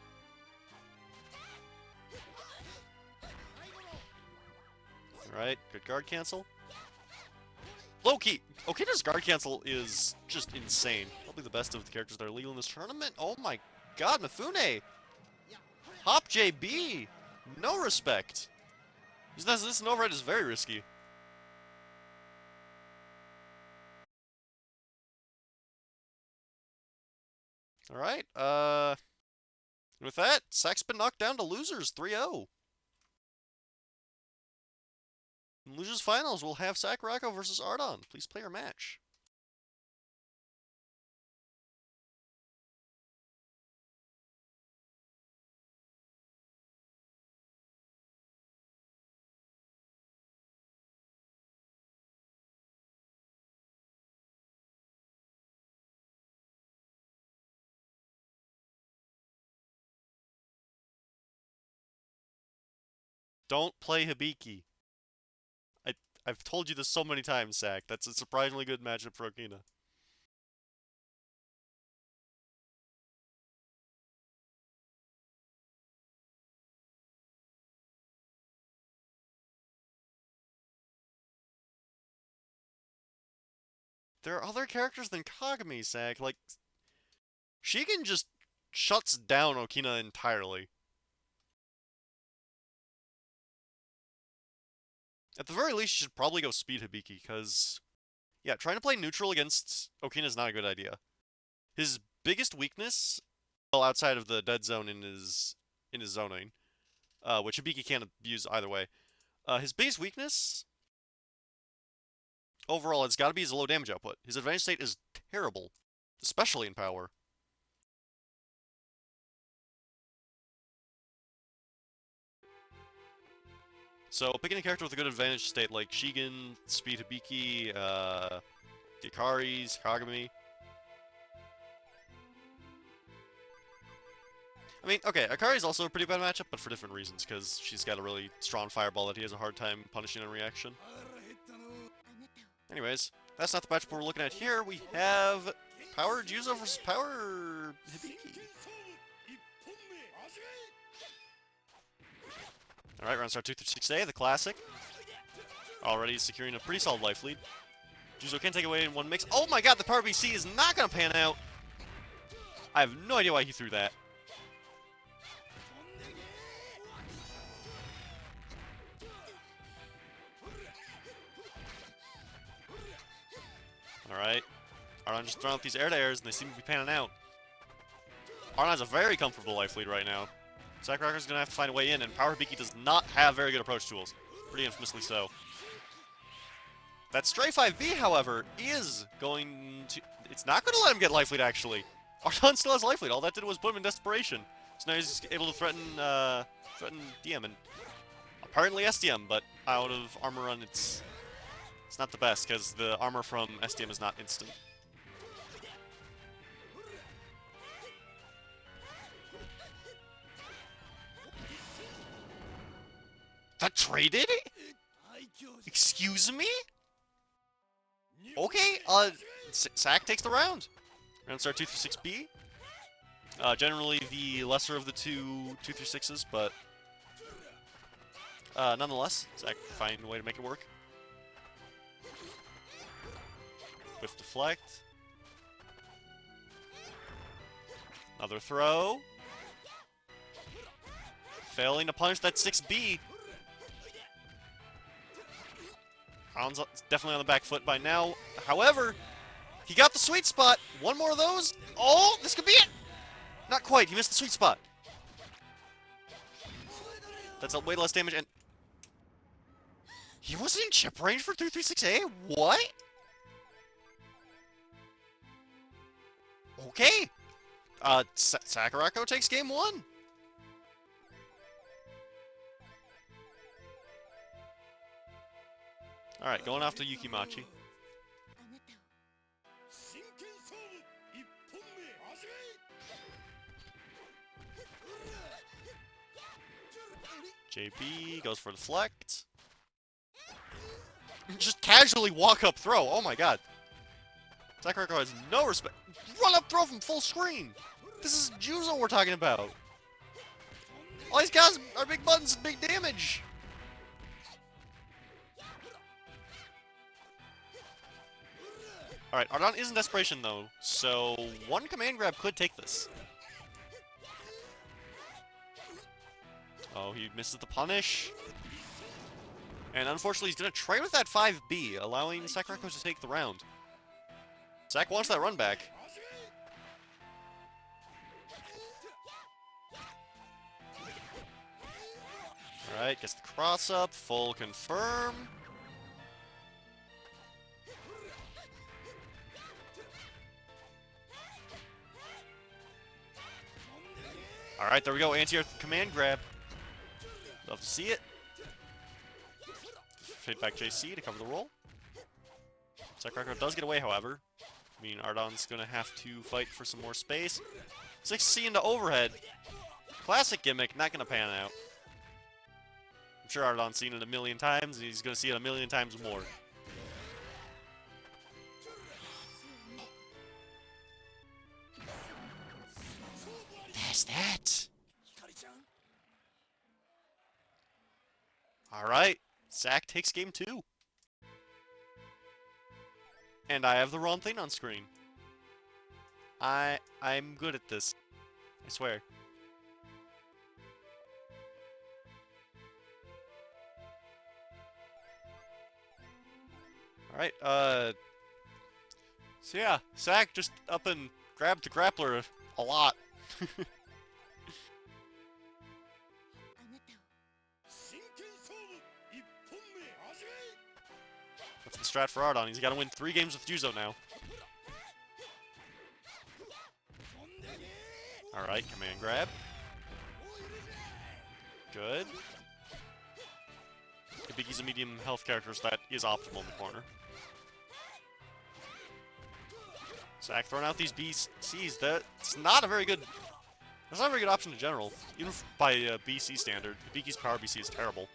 Alright, good guard cancel. Low-key, Okina's guard cancel is just insane. Probably the best of the characters that are legal in this tournament. Oh my god, Mifune! Hop JB! No respect. This overhead is very risky. Alright, with that, Sak's been knocked down to losers, 3-0. In losers finals, we'll have Sakurako versus Ardon. Please play your match. Don't play Hibiki. I've told you this so many times, Sak. That's a surprisingly good matchup for Okina. There are other characters than Kagami, Sak. Like, Shigen just shuts down Okina entirely. At the very least, you should probably go speed Hibiki, because, yeah, trying to play neutral against Okina is not a good idea. His biggest weakness, well, outside of the dead zone in his zoning, which Hibiki can't abuse either way, his biggest weakness, overall, it's got to be his low damage output. His advantage state is terrible, especially in power. So, picking a character with a good advantage state like Shigen, Speed Hibiki, the Akaris, Kagami. I mean, okay, Akari's also a pretty bad matchup, but for different reasons, because she's got a really strong fireball that he has a hard time punishing in reaction. Anyways, that's not the matchup we're looking at here. We have Power Juzo versus Power Hibiki. Alright, round start 2 through 6A, the classic. Already securing a pretty solid life lead. Juzo can take away in one mix. Oh my god, the Power BC is not going to pan out. I have no idea why he threw that. Alright. Ardon just throwing out these air-to-airs, and they seem to be panning out. Ardon has a very comfortable life lead right now. Sakuraga's going to have to find a way in, and Power Hibiki does not have very good approach tools. Pretty infamously so. That Stray 5B, however, is going to... It's not going to let him get life lead, actually. Ardon still has life lead. All that did was put him in desperation. So now he's able to threaten DM, and apparently SDM, but out of armor run, it's not the best, because the armor from SDM is not instant. That traded? Excuse me? Okay, Sack takes the round. Round start 2 through 6B. Generally the lesser of the two 2 through 6s, but nonetheless, Sack find a way to make it work. Whiff deflect. Another throw. Failing to punish that 6B. Ron's definitely on the back foot by now. However, he got the sweet spot. One more of those. Oh, this could be it. Not quite. He missed the sweet spot. That's way less damage, and he wasn't in chip range for 336A? What? Okay. Sakurako takes game 1. Alright, going off to Yukimachi. JB goes for deflect. Just casually walk up throw. Oh my god. Sakurako has no respect. Run up throw from full screen. This is Juzo we're talking about. All these guys are big buttons and big damage. Alright, Ardon is in desperation though, so one command grab could take this. Oh, he misses the punish. And unfortunately, he's going to trade with that 5B, allowing Sakurako to take the round. Sak wants that run back. Alright, gets the cross up, full confirm. Alright, there we go, anti-air command grab. Love to see it. Fade back JC to cover the roll. Sakurako does get away, however. I mean, Ardon's going to have to fight for some more space. 6C into overhead. Classic gimmick, not going to pan out. I'm sure Ardon's seen it a million times, and he's going to see it a million times more. That's that. Alright, Sack takes game 2. And I have the wrong thing on screen. I'm good at this. I swear. Alright, so yeah, Sack just up and grabbed the grappler a lot. That's the strat for Ardon. He's got to win 3 games with Juzo now. Alright, command grab. Good. Hibiki's a medium health character, so that is optimal in the corner. Sack throwing out these BCs. That's not a very good... That's not a very good option in general. Even by BC standard. Hibiki's power BC is terrible.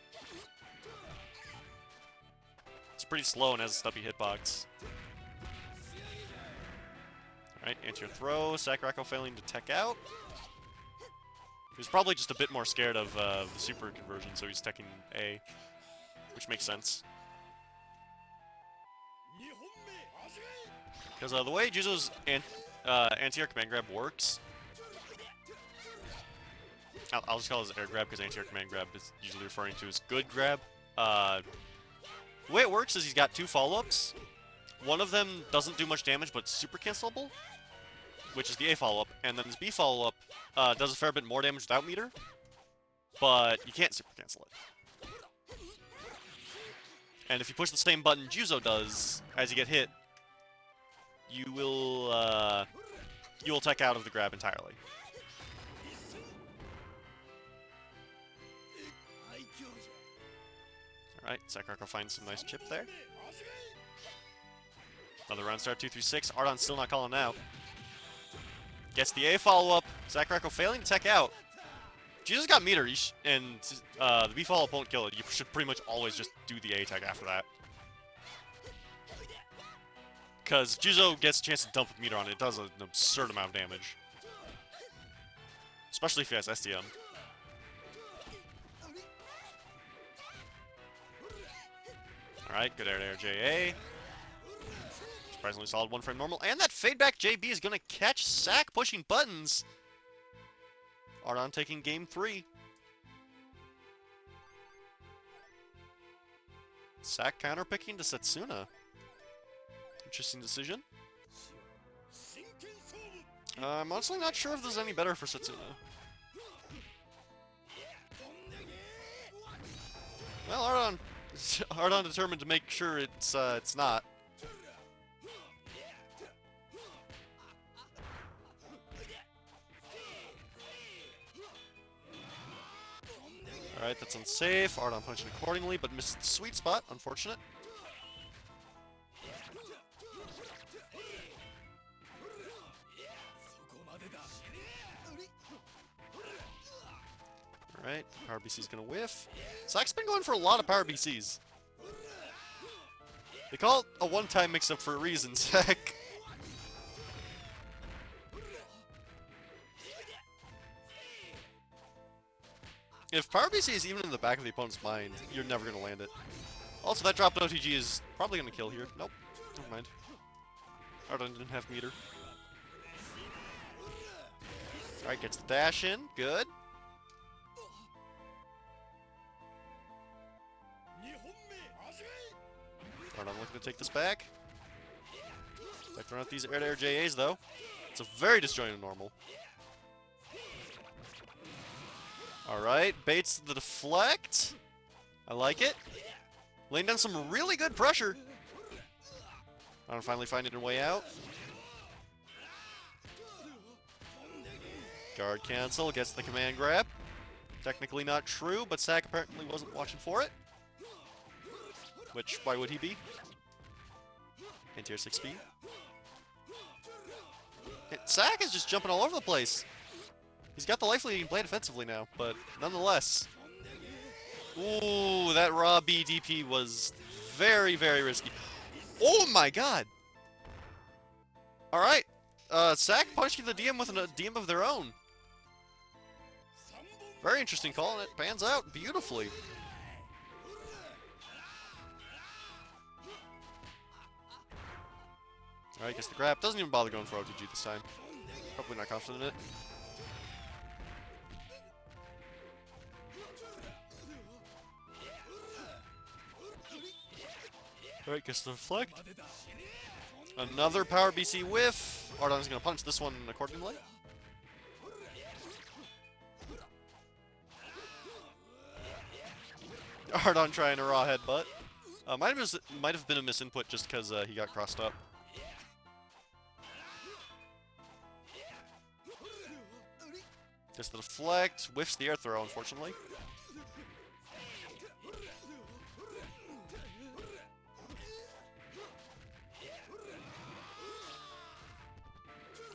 It's pretty slow and has a stubby hitbox. Right, anti-air throw. Sakurako failing to tech out. He's probably just a bit more scared of the super conversion, so he's teching A, which makes sense. Because the way Juzo's anti-air command grab works, I'll just call it air grab because anti-air command grab is usually referring to as good grab. The way it works is he's got two follow-ups. One of them doesn't do much damage, but it's super cancelable, which is the A follow-up, and then his B follow-up does a fair bit more damage without meter, but you can't super cancel it. And if you push the same button Juzo does as you get hit, you will tech out of the grab entirely. Alright, Sakurako finds some nice chip there. Another round start, 2-3-6. Ardon's still not calling out. Gets the A follow-up. Sakurako failing to tech out. Jesus got meter, and the B follow-up won't kill it. You should pretty much always just do the A tech after that. Because Juzo gets a chance to dump a meter on it. It does an absurd amount of damage. Especially if he has SDM. Alright, good air JA. Surprisingly solid one frame normal. And that fade back JB is going to catch Sack pushing buttons. Ardon taking game 3. Sack counterpicking to Setsuna. Interesting decision. I'm honestly not sure if there's any better for Setsuna. Well, Ardon determined to make sure it's not. Alright, that's unsafe. Ardon punching accordingly, but missed the sweet spot. Unfortunate. Alright, Power BC's gonna whiff. Sack's been going for a lot of Power BCs. They call it a one-time mix-up for a reason, Sack. If Power BC is even in the back of the opponent's mind, you're never gonna land it. Also, that drop OTG is probably gonna kill here. Nope, never mind. Ardon didn't have meter. Alright, gets the dash in. Good. Ardon looking to take this back. Like throwing out these air-to-air JAs, though. It's a very disjointed normal. Alright, baits the deflect. I like it. Laying down some really good pressure. Ardon finally finding a way out. Guard cancel, gets the command grab. Technically not true, but Sack apparently wasn't watching for it. Which, why would he be? Anti-air 6B. Sack is just jumping all over the place. He's got the life lead he can play defensively now, but nonetheless. Ooh, that raw BDP was very, very risky. Oh my god! Alright, Sack punching the DM with a DM of their own. Very interesting call, and it pans out beautifully. Alright, gets the grab. Doesn't even bother going for OTG this time. Probably not confident in it. Alright, gets the deflect. Another Power BC whiff. Ardon's gonna punch this one accordingly. Ardon trying a raw headbutt. Might have been a misinput just because he got crossed up. Gets the deflect, whiffs the air throw, unfortunately.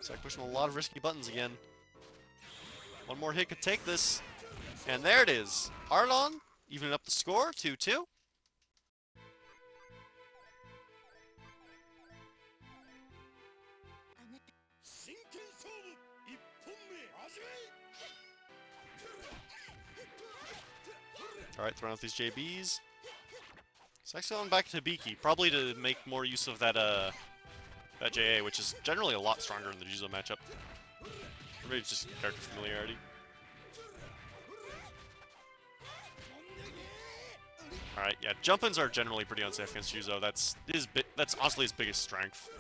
Sack pushing a lot of risky buttons again. One more hit could take this. And there it is. Ardon evening up the score, 2-2. Alright, throwing out these JBs. It's actually going back to Biki, probably to make more use of that that JA, which is generally a lot stronger in the Juzo matchup. Or maybe it's just character familiarity. Alright, yeah, jump-ins are generally pretty unsafe against Juzo. That's honestly his biggest strength.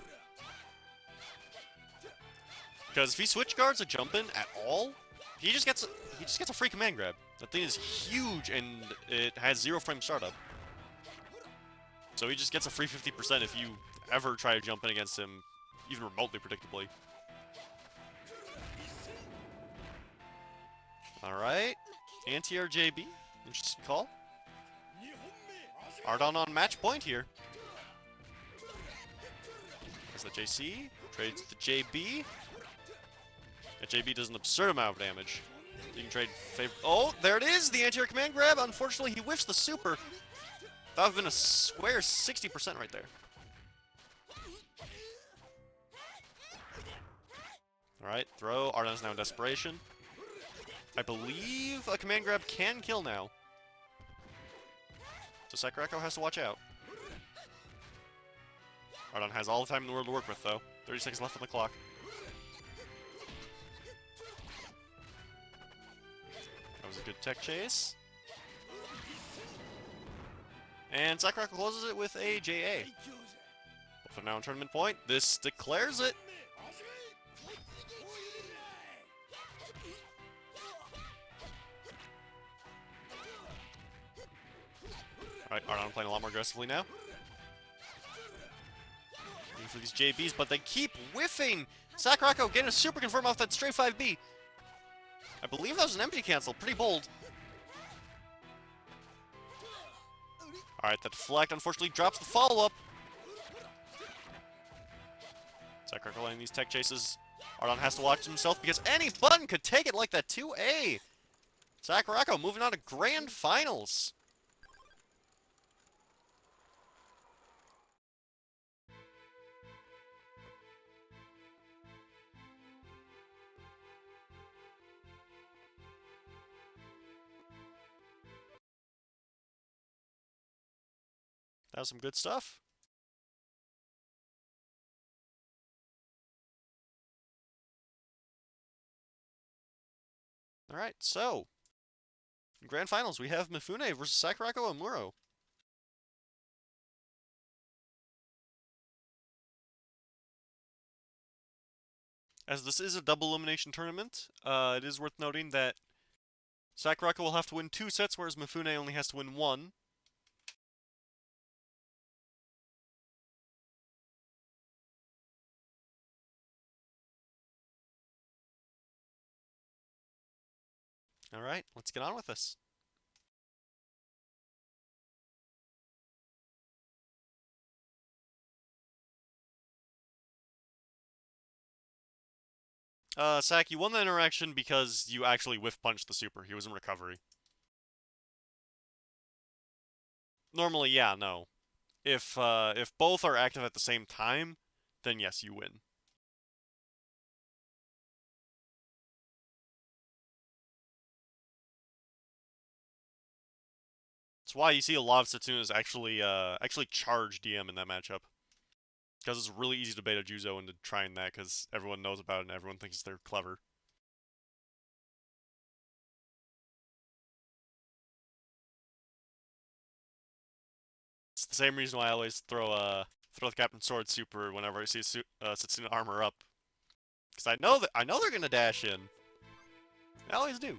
Because if he switch guards a jump-in at all, he just gets a free command grab. That thing is huge and it has 0 frame startup. So he just gets a free 50% if you ever try to jump in against him, even remotely predictably. Alright. Anti-air JB. Interesting call. Ardon on match point here. There's the JC. Trades the JB. That JB does an absurd amount of damage. You can trade favor. Oh, there it is! The anti-air command grab. Unfortunately, he whiffs the super. That would have been a square 60% right there. Alright, throw. Ardon's now in desperation. I believe a command grab can kill now. So Sakurako has to watch out. Ardon has all the time in the world to work with, though. 30 seconds left on the clock. That was a good tech chase. And Sakurako closes it with a JA. Both are now in tournament point. This declares it. Alright, Ardon playing a lot more aggressively now. Looking for these JBs, but they keep whiffing! Sakurako getting a super confirm off that straight 5B. I believe that was an empty cancel. Pretty bold. Alright, that deflect unfortunately drops the follow-up. Sakurako letting these tech chases. Ardon has to watch himself because any fun could take it like that 2A. Sakurako moving on to Grand Finals. That was some good stuff. Alright, so in Grand Finals we have Mifune versus Sakurako and Muro. As this is a double elimination tournament, it is worth noting that Sakurako will have to win 2 sets, whereas Mifune only has to win 1. Alright, let's get on with this. Sak, you won the interaction because you actually whiff-punched the super. He was in recovery. Normally, yeah, no. If both are active at the same time, then yes, you win. That's why you see a lot of Setsunas actually charge DM in that matchup. Because it's really easy to bait a Juzo into trying that, because everyone knows about it and everyone thinks they're clever. It's the same reason why I always throw the Captain Sword super whenever I see Setsuna armor up. Because I know they're gonna dash in. I always do.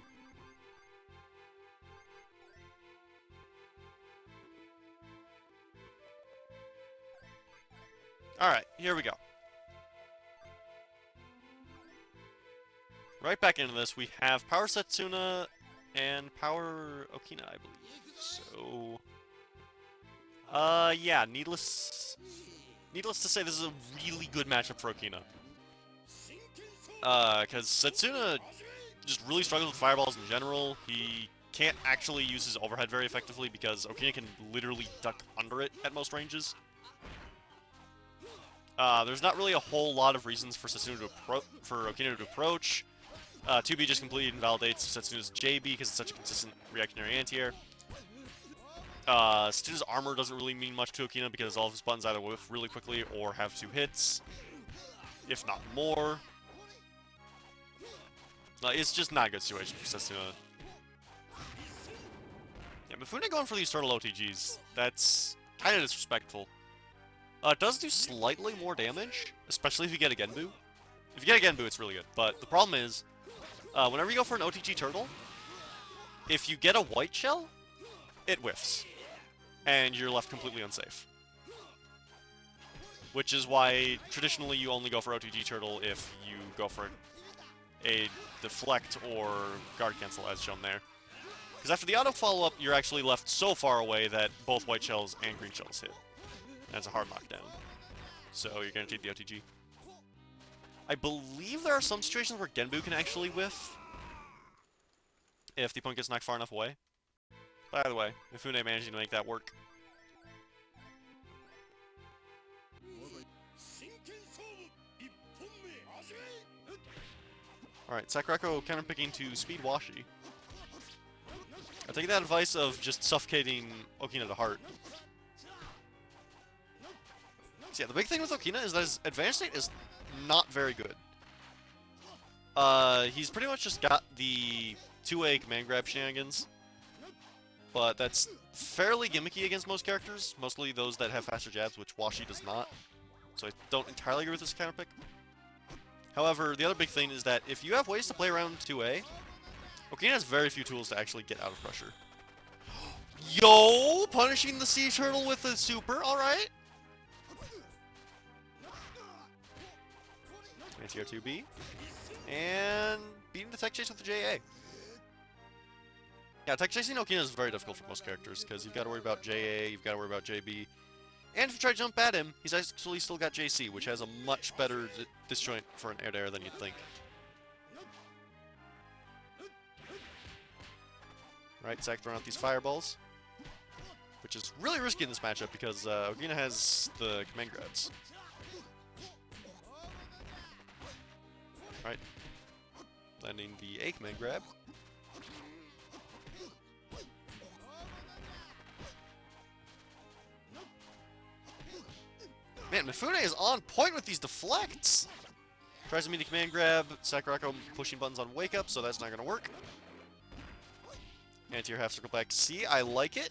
Alright, here we go. Right back into this, we have Power Setsuna and Power Okina, I believe. So, yeah, needless to say, this is a really good matchup for Okina. Because Setsuna just really struggles with fireballs in general. He can't actually use his overhead very effectively because Okina can literally duck under it at most ranges. There's not really a whole lot of reasons for Okina to approach. 2B just completely invalidates Setsuna's JB because it's such a consistent reactionary anti-air. Stu's armor doesn't really mean much to Okina because all of his buttons either whiff really quickly or have 2 hits, if not more. It's just not a good situation for Setsuna. Yeah, Mifune going for these turtle OTGs, that's kind of disrespectful. It does do slightly more damage, especially if you get a Genbu. If you get a Genbu, it's really good, but the problem is, whenever you go for an OTG turtle, if you get a white shell, it whiffs, and you're left completely unsafe. Which is why, traditionally, you only go for OTG turtle if you go for a deflect or guard cancel, as shown there. Because after the auto follow-up, you're actually left so far away that both white shells and green shells hit. That's a hard knockdown. So you're guaranteed the OTG. I believe there are some situations where Genbu can actually whiff if the opponent gets knocked far enough away. By the way, Mifune managing to make that work. Alright, Sakurako counterpicking to speed Washi. I take that advice of just suffocating Okina to heart. So yeah, the big thing with Okina is that his advanced state is not very good. He's pretty much just got the two-way command grab shenanigans, but that's fairly gimmicky against most characters, mostly those that have faster jabs, which Washi does not. So I don't entirely agree with this counterpick. However, the other big thing is that if you have ways to play around 2A, Okina has very few tools to actually get out of pressure. Yo! Punishing the sea turtle with a super, alright. Anti-R2B. And beating the tech chase with the JA. Yeah, tech chasing Okina is very difficult for most characters, because you've got to worry about JA, you've got to worry about JB. And if you try to jump at him, he's actually still got JC, which has a much better disjoint for an air-to-air than you'd think. Right, Zack throwing out these fireballs, which is really risky in this matchup because Okina has the command grabs. Right, landing the A command grab. Man, Mifune is on point with these deflects! Tries to meet a command grab, Sakurako pushing buttons on wake up, so that's not gonna work. Anti-air half circle back C, I like it.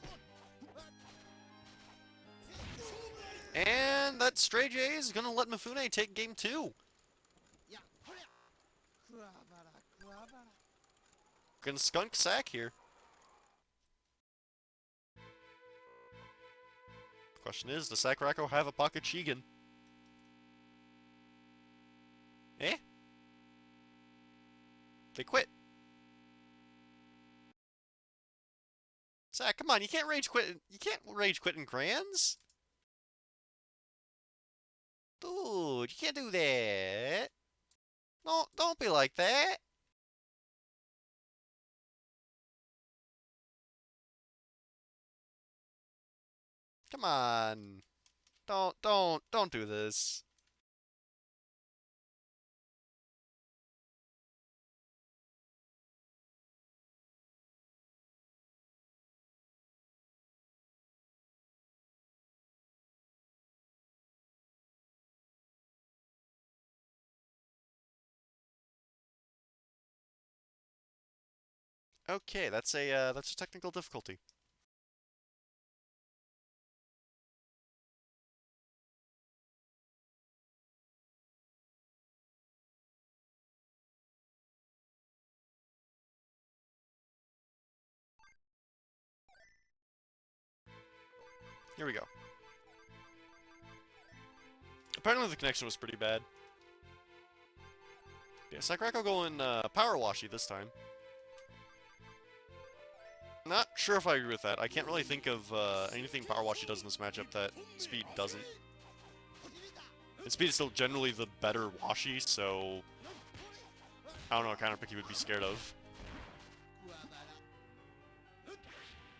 And that Stray J is gonna let Mifune take game 2. Gonna skunk sack here. Question is, does Sakurako have a pocket Shigen? Eh? They quit. Zach, come on, you can't rage quit. You can't rage quit in crayons. Dude, you can't do that. No, don't be like that. Come on. Don't do this. Okay, that's a technical difficulty. Here we go. Apparently the connection was pretty bad. Yeah, Sakurako going Power Washi this time. Not sure if I agree with that. I can't really think of anything Power Washi does in this matchup that Speed doesn't. And Speed is still generally the better Washi, so I don't know what counterpick he would be scared of.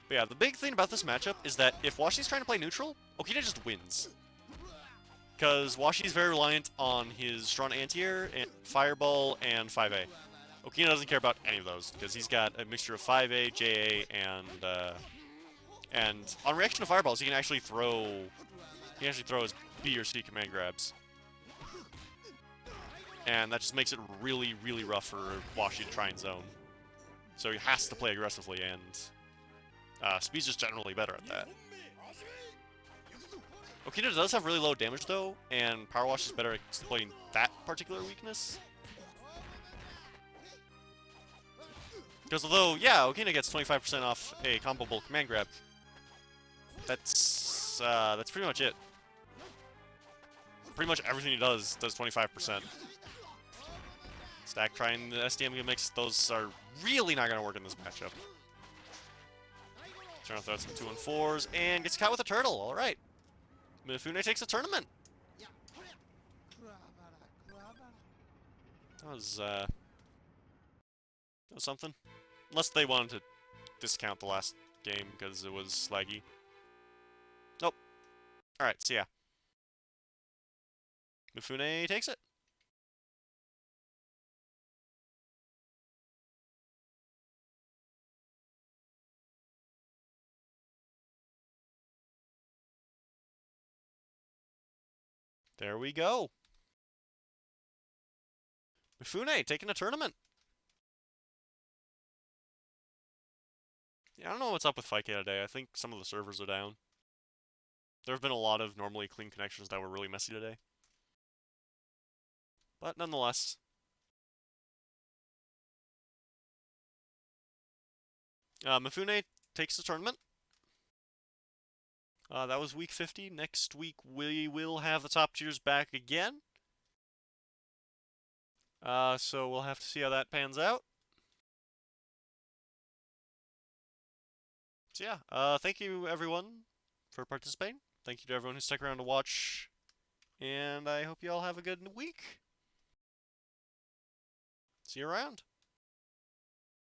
But yeah, the big thing about this matchup is that if Washi's trying to play neutral, Okina just wins. Because Washi's very reliant on his strong anti-air, fireball, and 5A. Okina doesn't care about any of those, because he's got a mixture of 5A, JA, And on reaction to fireballs, he can actually throw his B or C command grabs. And that just makes it really, really rough for Washi to try and zone. So he has to play aggressively, and Speed's just generally better at that. Okina does have really low damage, though, and Power Wash is better at exploiting that particular weakness. Because although, yeah, Okina gets 25% off a comboable command grab, that's pretty much it. Pretty much everything he does 25%. Stack trying the SDM gimmicks, those are really not going to work in this matchup. Turn off throws some 2 and 4s, and gets caught with a turtle, alright. Mifune takes a tournament. That was something. Unless they wanted to discount the last game because it was laggy. Nope. Alright, so yeah. Mifune takes it. There we go. Mifune taking a tournament. Yeah, I don't know what's up with FIK today. I think some of the servers are down. There have been a lot of normally clean connections that were really messy today. But nonetheless. Mifune takes the tournament. That was week 50. Next week we will have the top tiers back again. So we'll have to see how that pans out. So yeah, thank you everyone for participating. Thank you to everyone who stuck around to watch. And I hope you all have a good week. See you around.